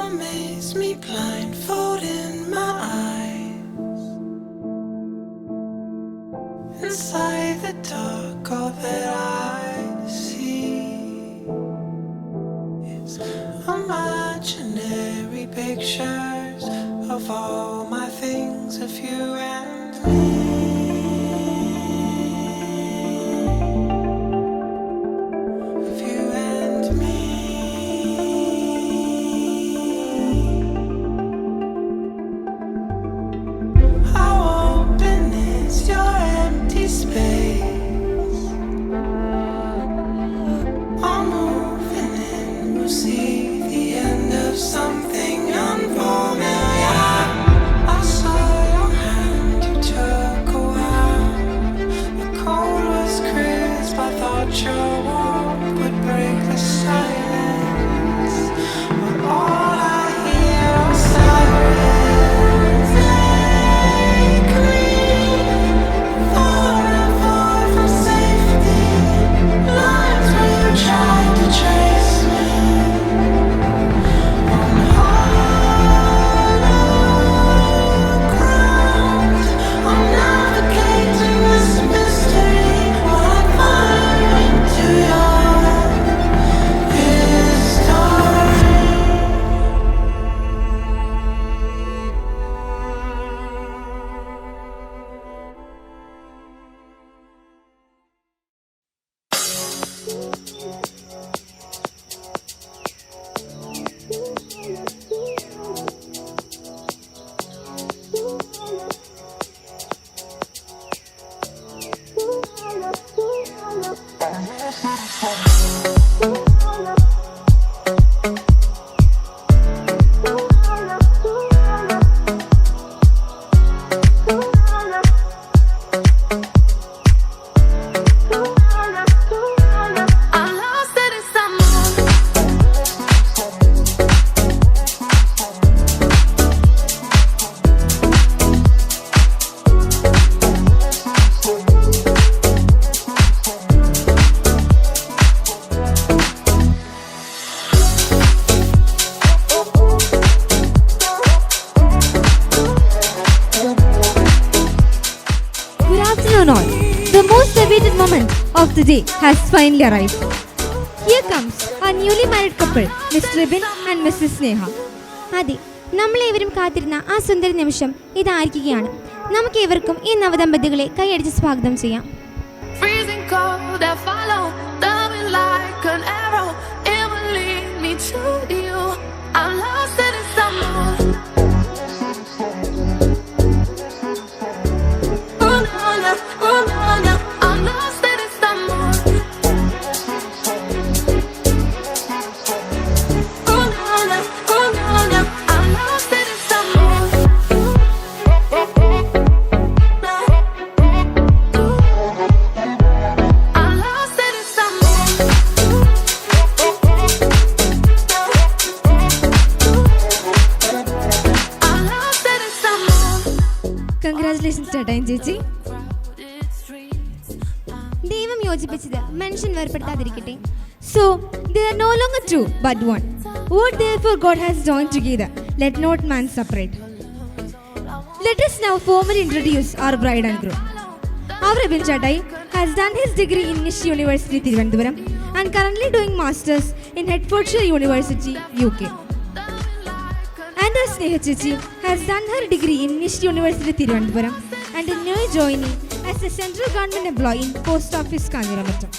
amaze me, blindfolding my eyes. Inside the dark, all that I see is imaginary pictures of all my things, of you and me. Of you and me. How open is your empty space? I'm moving in, we'll see the end of something unfamiliar. I saw your hand, you took a while. The cold was crisp, I thought your warmth would break the silence. But all I hear are sirens. Take me far and far from safety. Lines where you tried to trace me. On hollow ground, I'm navigating this mystery. Will I find into your history? I'm lost in the summer. Good afternoon all. The most awaited moment of the day has finally arrived. Here comes our newly married couple, Mr. Ribin and Mrs. Sneha. അതെ, നമ്മളേവരും കാത്തിരുന്ന ആ സുന്ദര നിമിഷം ഇതായിരിക്കുകയാണ്. നമുക്ക് ഏവർക്കും ഈ നവദമ്പതികളെ കൈയടിച്ച് സ്വാഗതം ചെയ്യാം. Freezing cold that follow, loving like an arrow. It will lead me to you. I'm lost in the summer. Oh no, no, oh no, no. I'm lost in the summer. Oh no, no, oh no, no. I'm lost in the summer. I'm lost in the summer. I'm lost in the summer. Congratulations ചേട്ടായി ചേച്ചി. ദൈവം യോജിപ്പിച്ചത് മനുഷ്യൻ വേർപ്പെടുത്താതിരിക്കട്ടെ. So they are no longer two but one. What therefore God has joined together, let not man separate. Let us now formally introduce our bride and groom. Our Ribin Chatai has done his degree in Nish University, Thiruvananthapuram, and currently doing masters in Hertfordshire University, UK. And our Sneha Chichi has done her degree in Nish University, Thiruvananthapuram, and is now joining as a central government employee in Post Office, Kanjiramattam.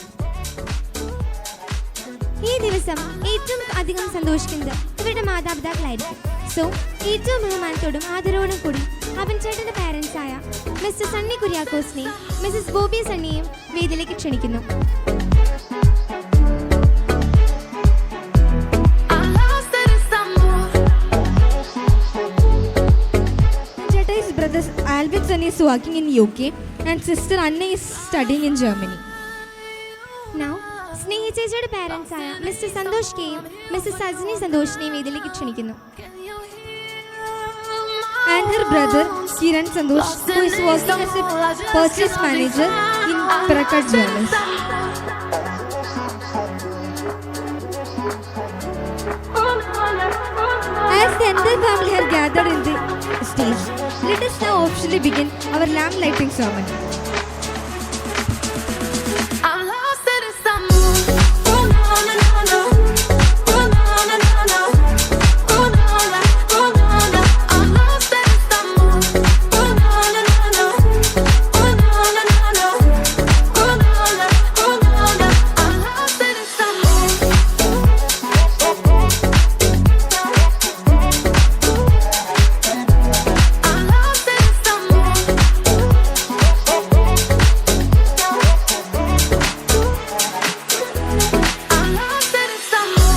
ഈ ദിവസം ഏറ്റവും അധികം സന്തോഷിക്കുന്നത് ഇവരുടെ മാതാപിതാക്കളായിരിക്കും. സോ ഏറ്റവും ബഹുമാനത്തോടും ആദരവോടും കൂടി അവൻ ചേട്ടൻ്റെ പാരൻസായ മിസ്റ്റർ സണ്ണി കുര്യാക്കോസിനെയും മിസ്സസ് ബോബി സണ്ണിയെയും വേദിയിലേക്ക് ക്ഷണിക്കുന്നു. Chetai's brother Albert Sunny is working in UK and sister Anna is studying in Germany. Now, Sneha ചേച്ചിയുടെ പാരൻസായ മിസ്റ്റർ സന്തോഷ് കെയും മിസ്സസ് സജ്നി സന്തോഷിനെയും വേദിയിലേക്ക് ക്ഷണിക്കുന്നു. And her brother Kiran Santosh, who is working as a purchase manager in Parakat Jewellers. As entire family had gathered in the stage. Let us now officially begin our lamp lighting ceremony. I'm lost in the summer. Oh na na na na. Oh na na na na. Oh na na. Oh na na. I'm lost in the summer. Oh na na na na. Oh na na na na. Oh na na. Oh na na. I'm lost in the summer. I'm lost in the summer. I'm lost in the summer. I'm lost in the summer.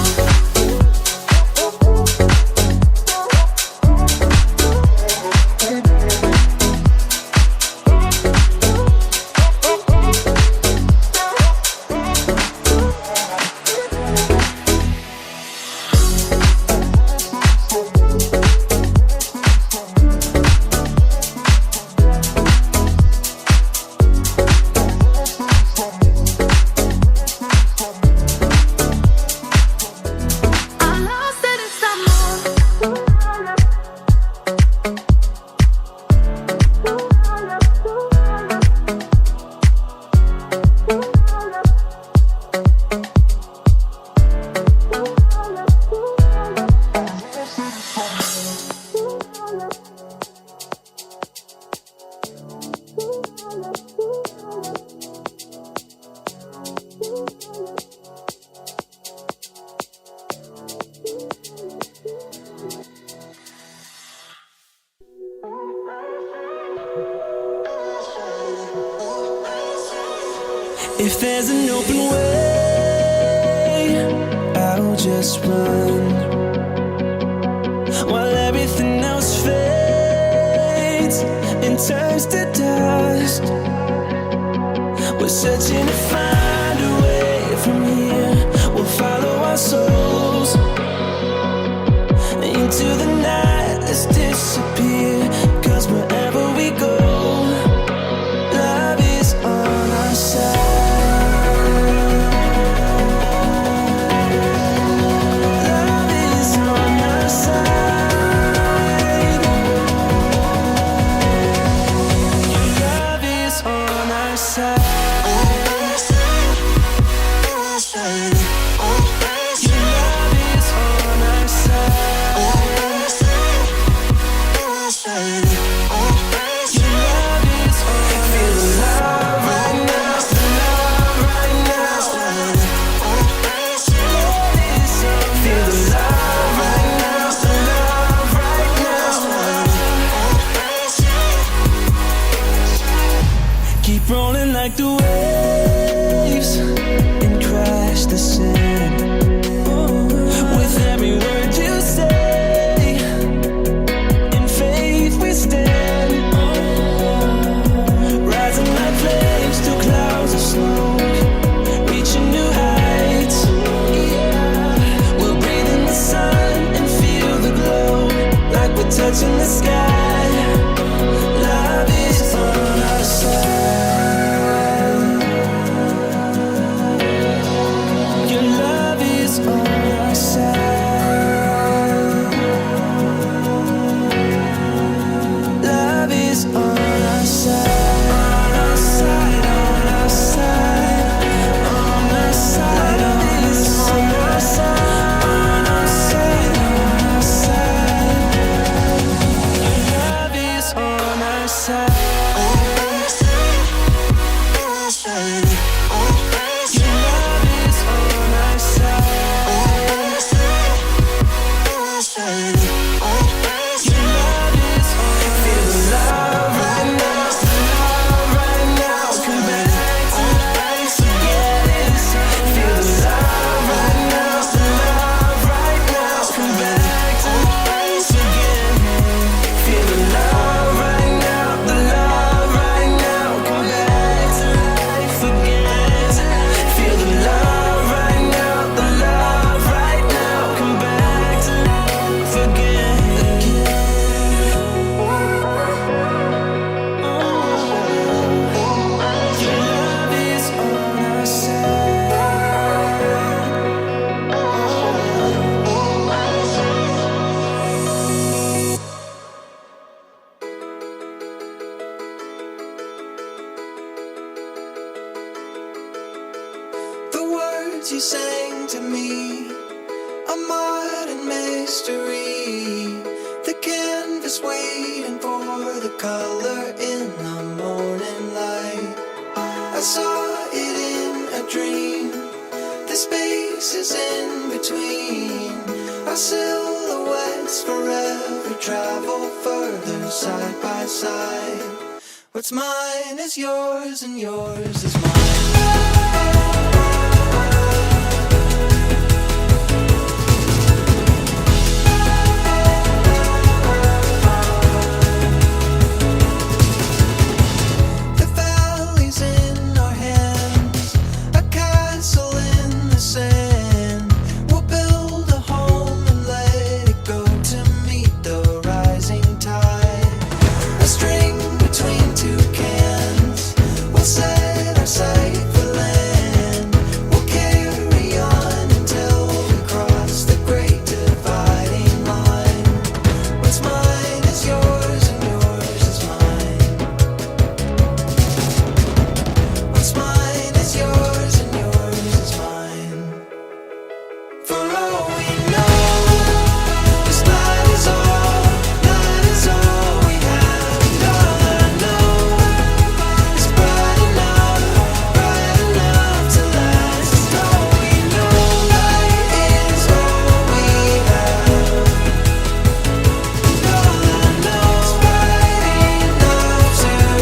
If there's an open way, I'll just run while everything else fades and turns to dust. We're searching to find a way from here. We'll follow our souls into the night. Let's disappear, 'cause wherever we go, love is on our side. Love is on our side. Your love is on our side. Your love is on our side. Your love is on. Feel the love right now. The love right now. Love is on. Feel the love right now. The love right now. Keep rolling like the waves and crash the sand. With every word you say, in faith we stand. Rising like flames through clouds of smoke, reaching new heights. We'll breathe in the sun and feel the glow, like we're touching the sky. Love is on our side. Your love is on our side. Love is on our side. On our side, on our side. On our side, love is on our side. On our side, on our side. valleys in between, our silhouettes forever travel further side by side. What's mine is yours and yours is mine. Set our sight for land. We'll carry on until we cross the great dividing line. What's mine is yours and yours is mine. What's mine is yours and yours is mine. For all we know, this night is all we have. And all I know is bright enough to last. And all we know, light is all we have. And all I know is bright enough to last.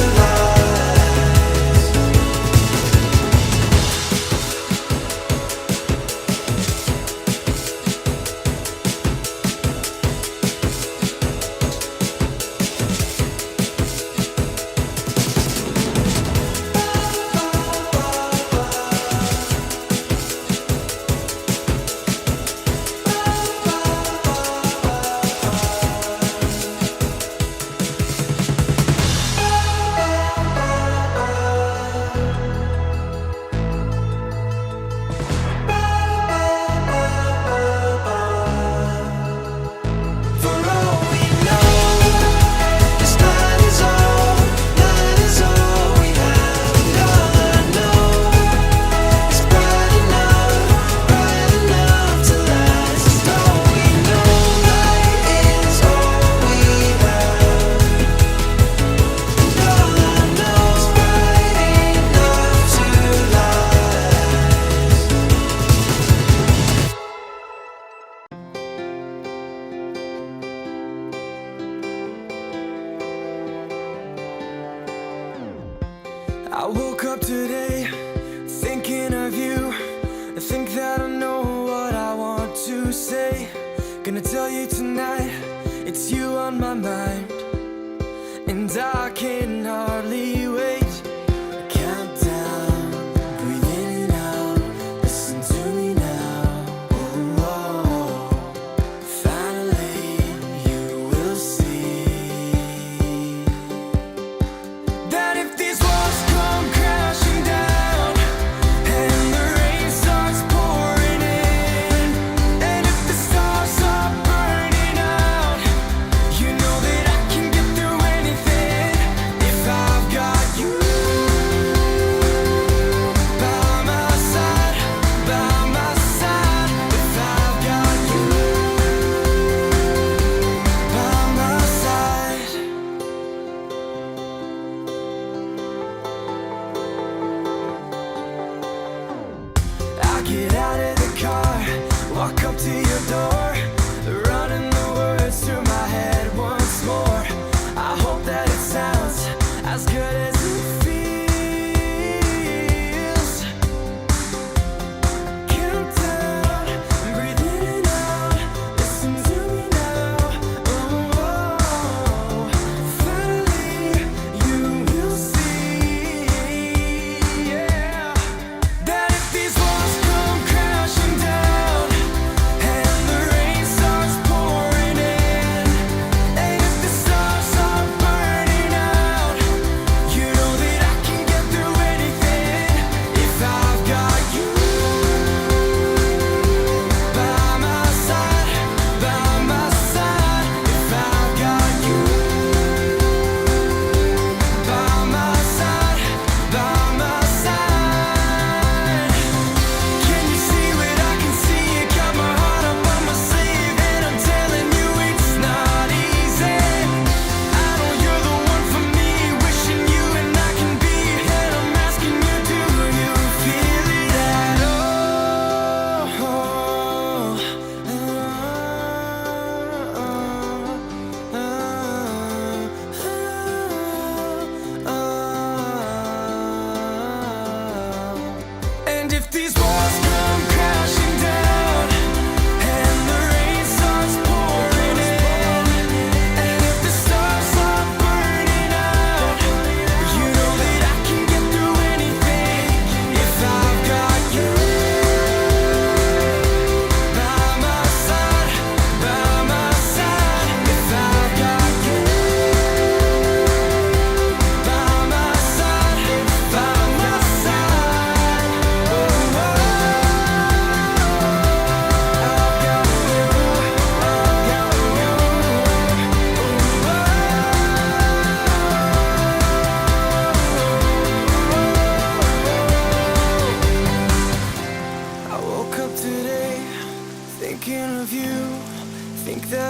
For all we know, this night is all we have. And all I know is bright enough to last. And all we know, light is all we have. And all I know is bright enough to last. I woke up today thinking of you. I think that I know what I want to say. Gonna tell you tonight, it's you on my mind. And I can hardly wait. Countdown, breathe in and out. Listen to me now. Oh, finally you will see that if these walls come crashing down and the rain starts pouring in, and if the stars are burning out, you know that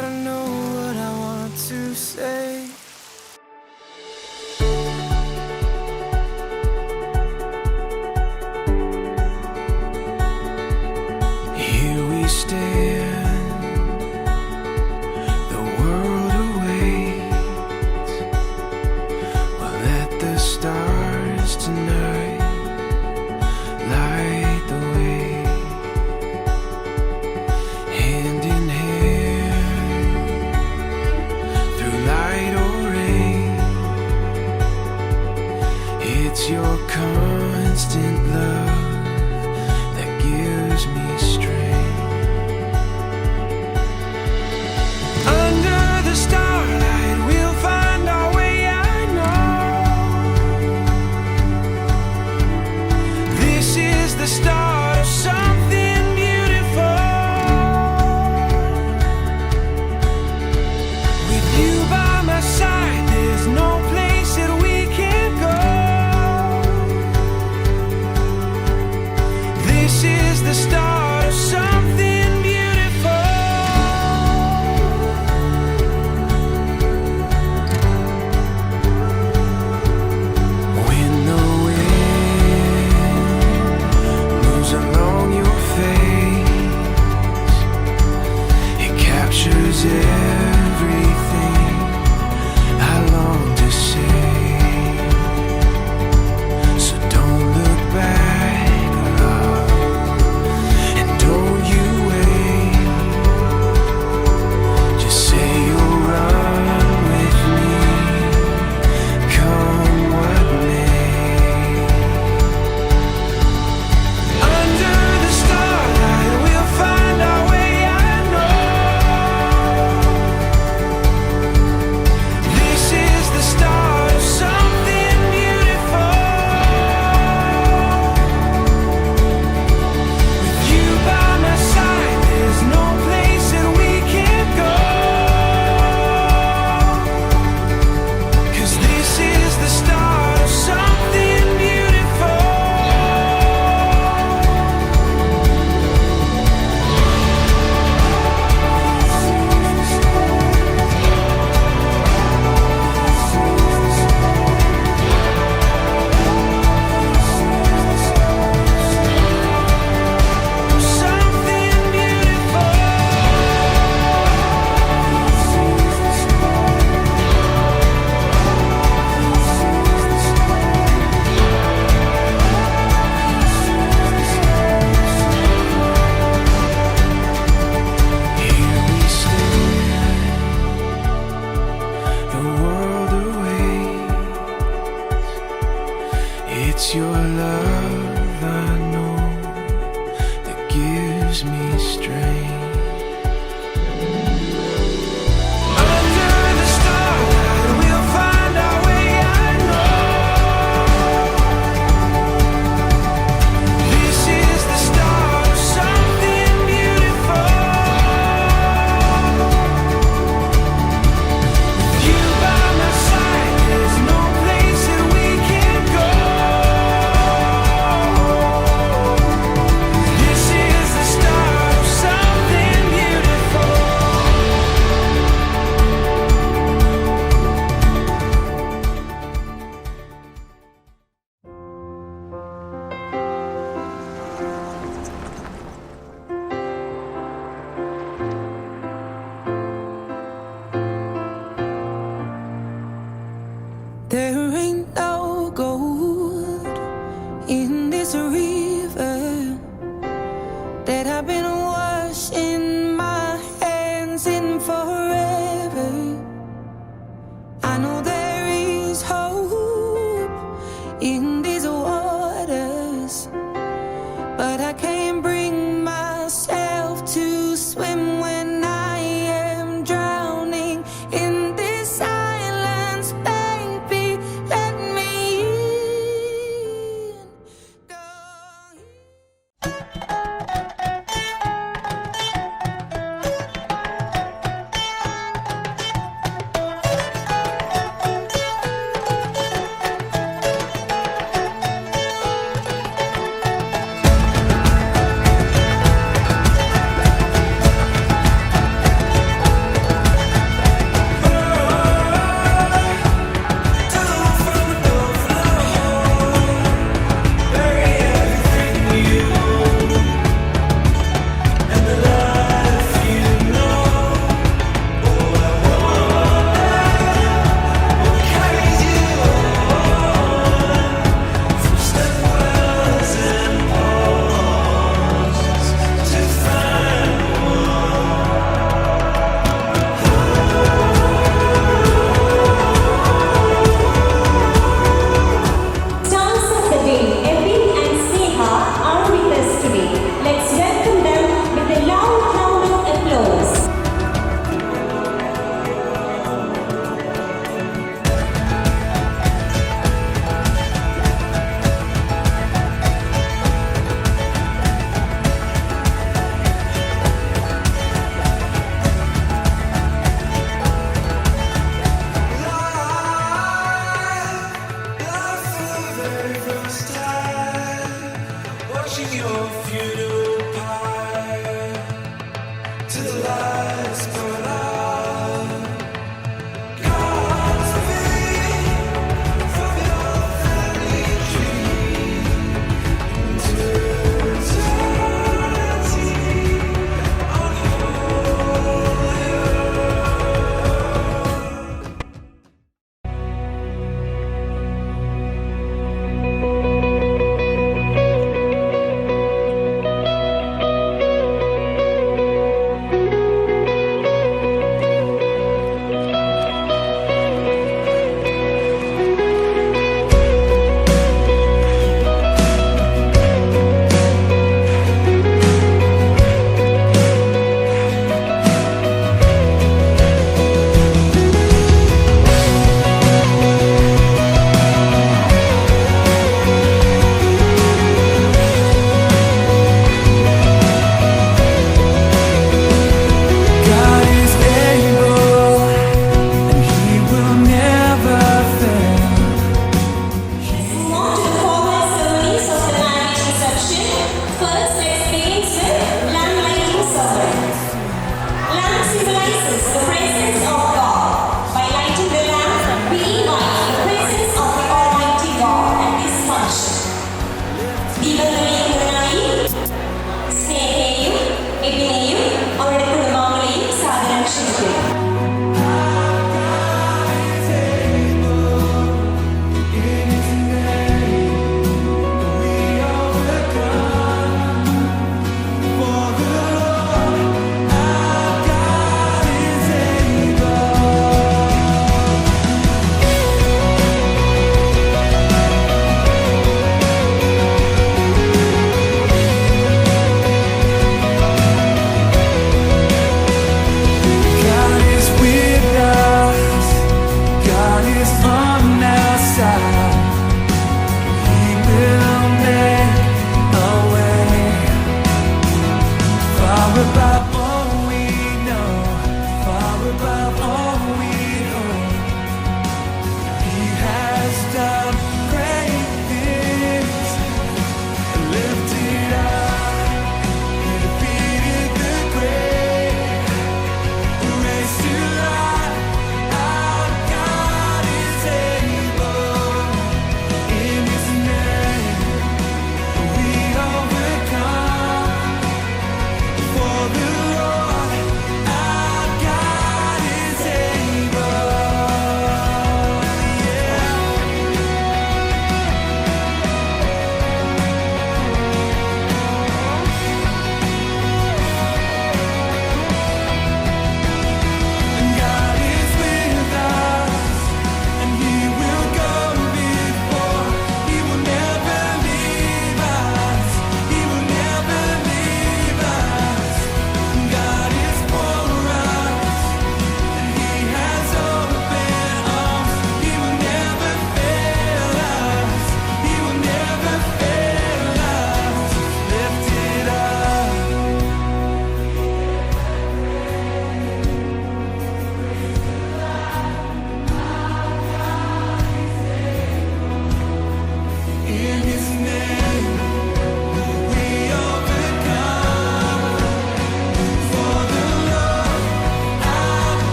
gotta know what I want to say. Here we stand, the world awaits. We'll let the stars tonight light the way. Hand in hand through light.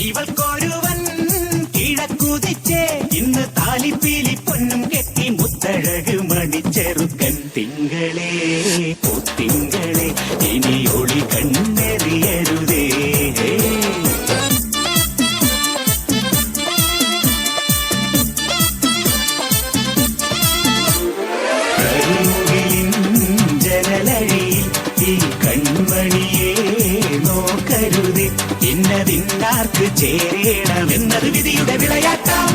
ഇവൾക്കൊരുവൻ കിഴക്കുതിച്ചേ ഇന്ന് താലിപ്പീലി പൊന്നും കെട്ടി മുത്തഴക് മണിച്ചെറുക്കൻ. തിങ്കളേ ഓ തിങ്കളേ ഇനി ഒളി കണ്ണെറിയരുതേ. ജനലഴിയിൽ ഈ കൺമണിയെ നോക്കരുതേ. ഇന്നതിന്നാർക്ക് ചേരണമെന്നത് വിധിയുടെ വിളയാട്ടം.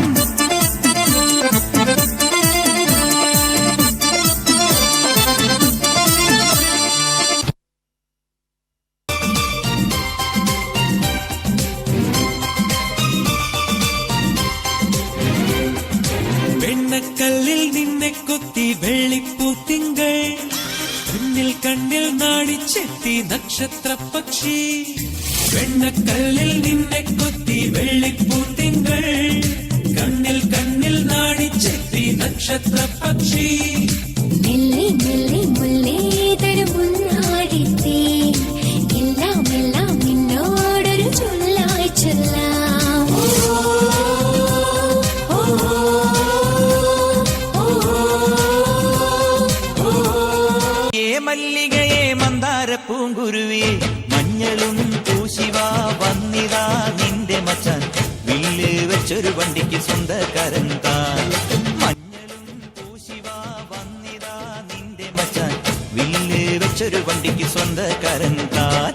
വെണ്ണക്കല്ലിൽ നിന്നെ കൊത്തി വെള്ളിപ്പൂത്തിങ്കൾ, കണ്ണിൽ കണ്ണിൽ നാടിച്ചെത്തി നക്ഷത്ര പക്ഷി. വെണ്ണക്കല്ലിൽ നിന്നെ കൊത്തി വെള്ളിപ്പൂത്തിങ്കൾ, കണ്ണിൽ കണ്ണിൽ നാടിച്ചെത്തി നക്ഷത്ര പക്ഷി. മെല്ലെ മെല്ലെ മുല്ലേ തരുമുന്നാടിത്തേ, എല്ലാം എല്ലാം നിന്നോടൊരു ചൊല്ലായി ചൊല്ലാം. മല്ലികയെ മന്ദാര പൂങ്കുരുവിയെ മഞ്ഞളും പൂശിവാ വന്നിതാ നിന്റെ മച്ചാൻ. വില്ല് വെച്ചൊരു വണ്ടിക്ക് സ്വന്തക്കാരൻ താൻ. മഞ്ഞളും പൂശിവാ വന്നിതാ നിന്റെ മച്ചാൻ. വില്ല് വെച്ചൊരു വണ്ടിക്ക് സ്വന്തക്കാരൻ താൻ.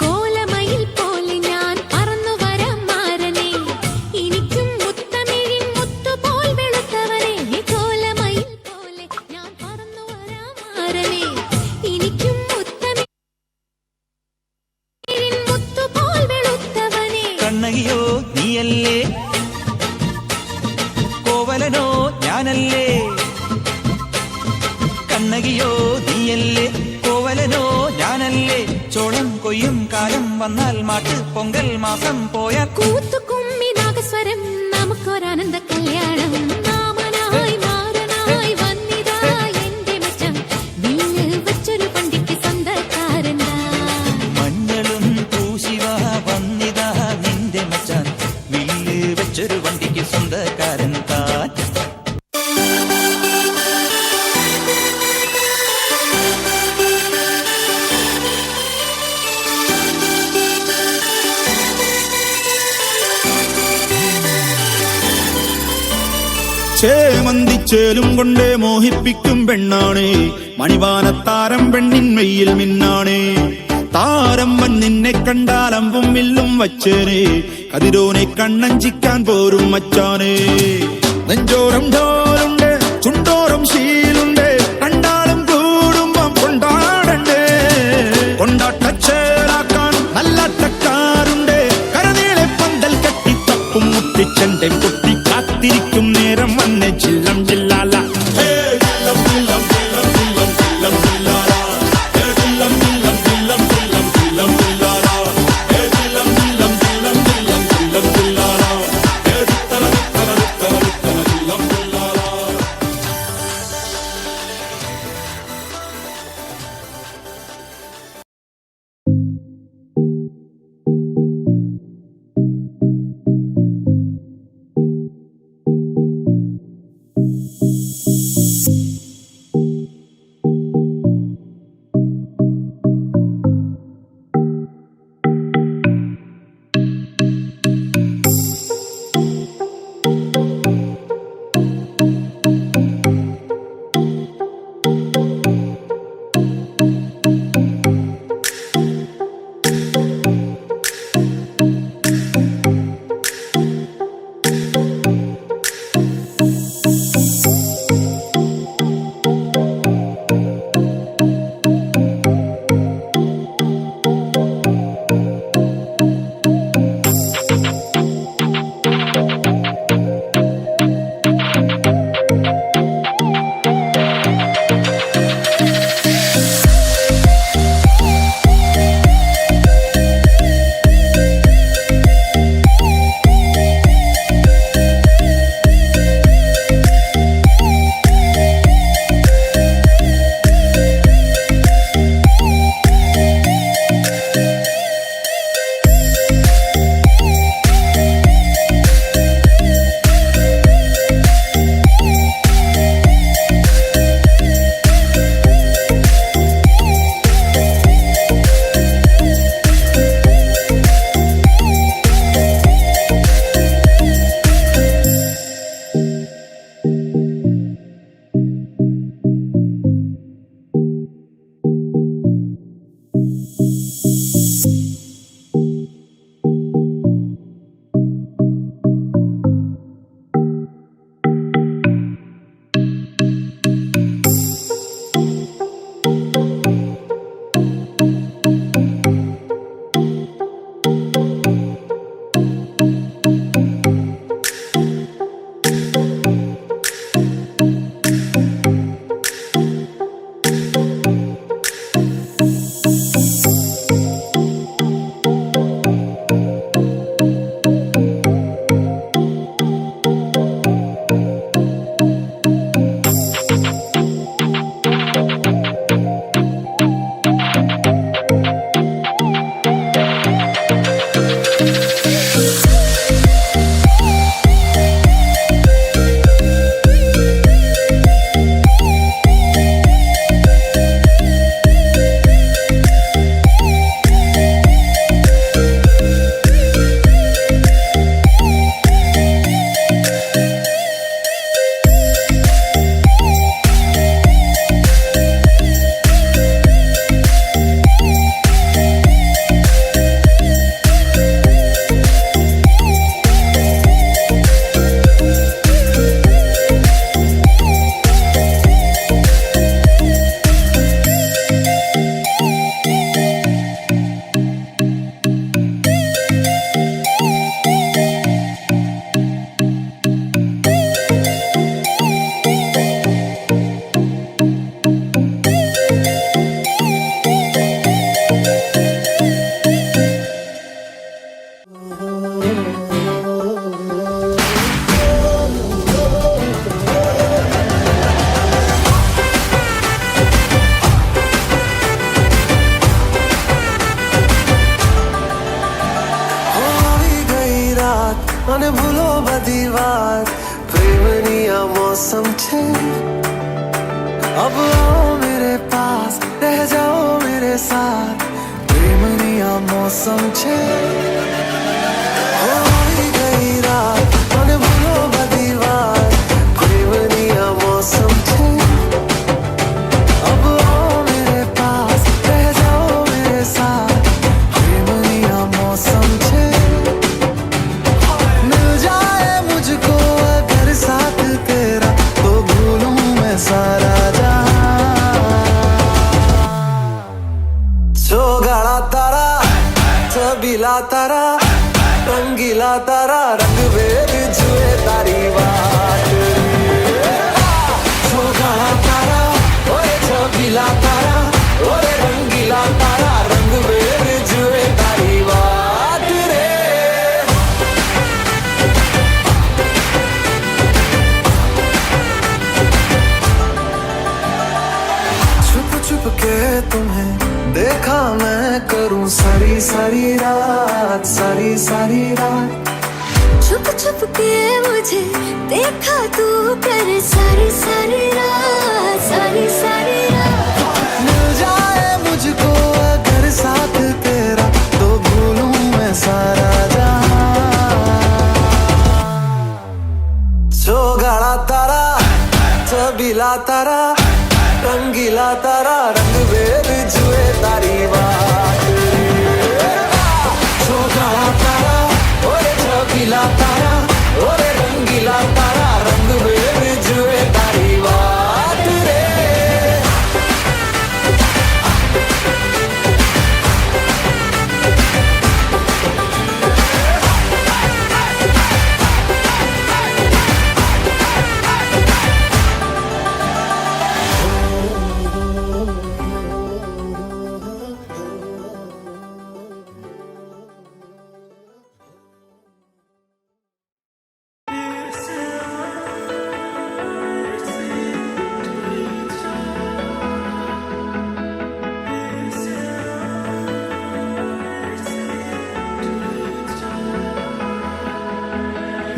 കോലമയിൽ പോലെ ഞാൻ പറന്നു വരാം മാരനെ, എനിക്കും മുത്തമിഴിൻ മുത്തുപോൽ വെളുത്തവനെ. കോലമയിൽ പോലെ ഞാൻ പറന്നു വരാം മാരനെ, എനിക്കും മുത്തമിഴിൻ മുത്തുപോൽ വെളുത്തവനെ. കണ്ണകിയോ നീയല്ലേ, കോവലനോ ഞാനല്ലേ. കണ്ണകിയോ നീയല്ലേ, കോവലനോ ഞാനല്ലേ. ചോളം കൊയ്യും കാലം വന്നാൽ മാട്ട് പൊങ്കൽ മാസം പോയാൽ കൂത്തുകുമ്മി നാഗസ്വരം നമുക്കൊരാനന്ദ കല്യാണം. മാമനായി മാരനായി വന്നിതാ എന്റെ മച്ചൻ, വില്ല് വെച്ചൊരു പണ്ടിക്ക് സ്വന്തക്കാരനാ. മഞ്ഞളും പൂശിവാ വന്നിതാ നിന്റെ മച്ചാൻ. വില്ല് വെച്ചൊരു വണ്ടിക്ക് സ്വന്തക്കാരൻ താൻ. ചേമന്തിച്ചേലും കൊണ്ടേ മോഹിപ്പിക്കും പെണ്ണാണേ, മണിവാനത്താരം പെണ്ണിൻ മെയ്യിൽ മിന്നാണേ. താരം വൻ നിന്നെ കണ്ടാലമ്പും വില്ലും വച്ചേനെ, കതിരോനെ കണ്ണഞ്ചിക്കാൻ പോരും മച്ചാനേ. നെഞ്ചോരം ഢോലുണ്ട്, ചുണ്ടോരം ശീലുണ്ട്, കണ്ടാലും കൂടുമ്പം കൊണ്ടാടണ്ടേ. കൊണ്ടാട്ടച്ചേലാക്കാൻ നല്ലാട്ടക്കാരുണ്ട്, കരനീളെ പന്തൽ കെട്ടി തപ്പും മുട്ടിച്ചെന്റെ കുട്ടി കാത്തിരിക്കും നേരം വന്നെ ചില്ലം ജില്ലാല. मौसम छे अब आओ मेरे पास रह जाओ मेरे साथ प्रेमनिया मौसम छे हो गई रात मन भूलो बदीवार प्रेमनिया मौसम छे अब आओ मेरे पास रह जाओ मेरे साथ प्रेमनिया मौसम छे मिल जाए मुझको अगर साथ तेरा तो भूलूं मैं सारा गाड़ा तारा छबीला तारा रंगीला तारा रंग वेद जुए तारी बात गाड़ा तारा ओए छबीला तारा ओए रंगीला तारा रंग वेद जुए तारी बात रे छुप छुप के तुम्हें देखा मैं करूं सारी सारी रात छुप छुप के मुझे देखा तू कर सारी सारी रात मिल जाए मुझको अगर साथ तेरा तो भूलूं मैं सारा जो गाड़ा तारा छबीला तारा रंगीला तारा रंग वेद जुए तारी बात जो गाड़ा तारा ओरे छबीला तारा ओरे रंगीला तारा रंग वेद जुए तारी बात रे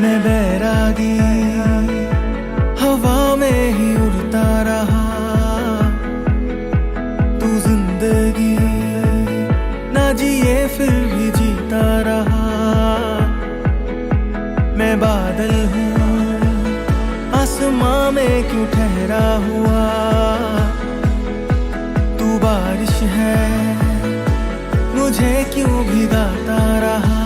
मैं बैरागी हवा में ही उड़ता रहा तू जिंदगी ना जिए फिर भी जीता रहा मैं बादल हूँ आसमां में क्यों ठहरा हुआ तू बारिश है मुझे क्यों भिगाता रहा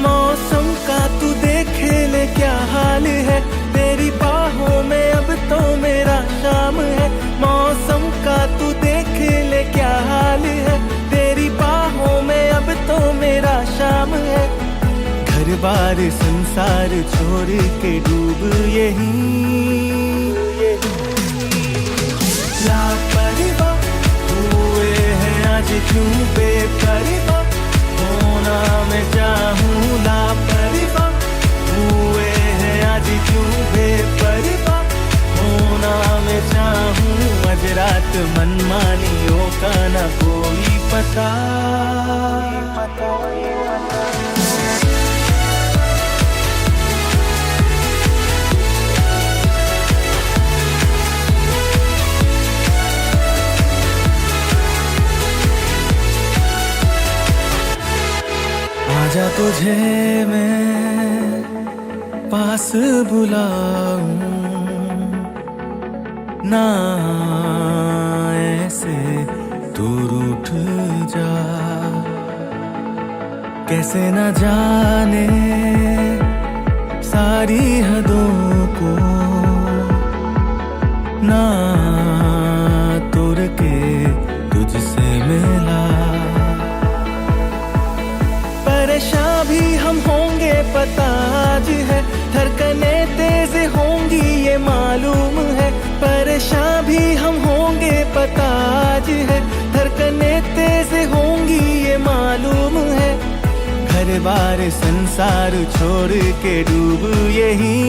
मौसम का तू देखे ले क्या हाल है तेरी बाहों में अब तो मेरा शाम है मौसम का तू देखे ले क्या हाल है तेरी बाहों में अब तो मेरा शाम है घर बार संसार छोड़ के डूब यहीं लापरवाह हुए हैं आज क्यों बेपरवाह होना मैं चाहूँ लापरवाह हुए हैं आज क्यों बेपरवाह होना मैं चाहूँ आज रात मनमानियों का न कोई पता आजा तुझे मैं पास बुलाऊं ना ऐसे दूर उठ जा कैसे न जाने सारी हदों को ना तोड़ के तुझसे मिला परेशान भी हम होंगे पता आज है धड़कने तेज होंगी ये मालूम है परेशान भी हम होंगे पता आज है धड़कने तेज होंगी ये मालूम है घर बार संसार छोड़ के डूब यहीं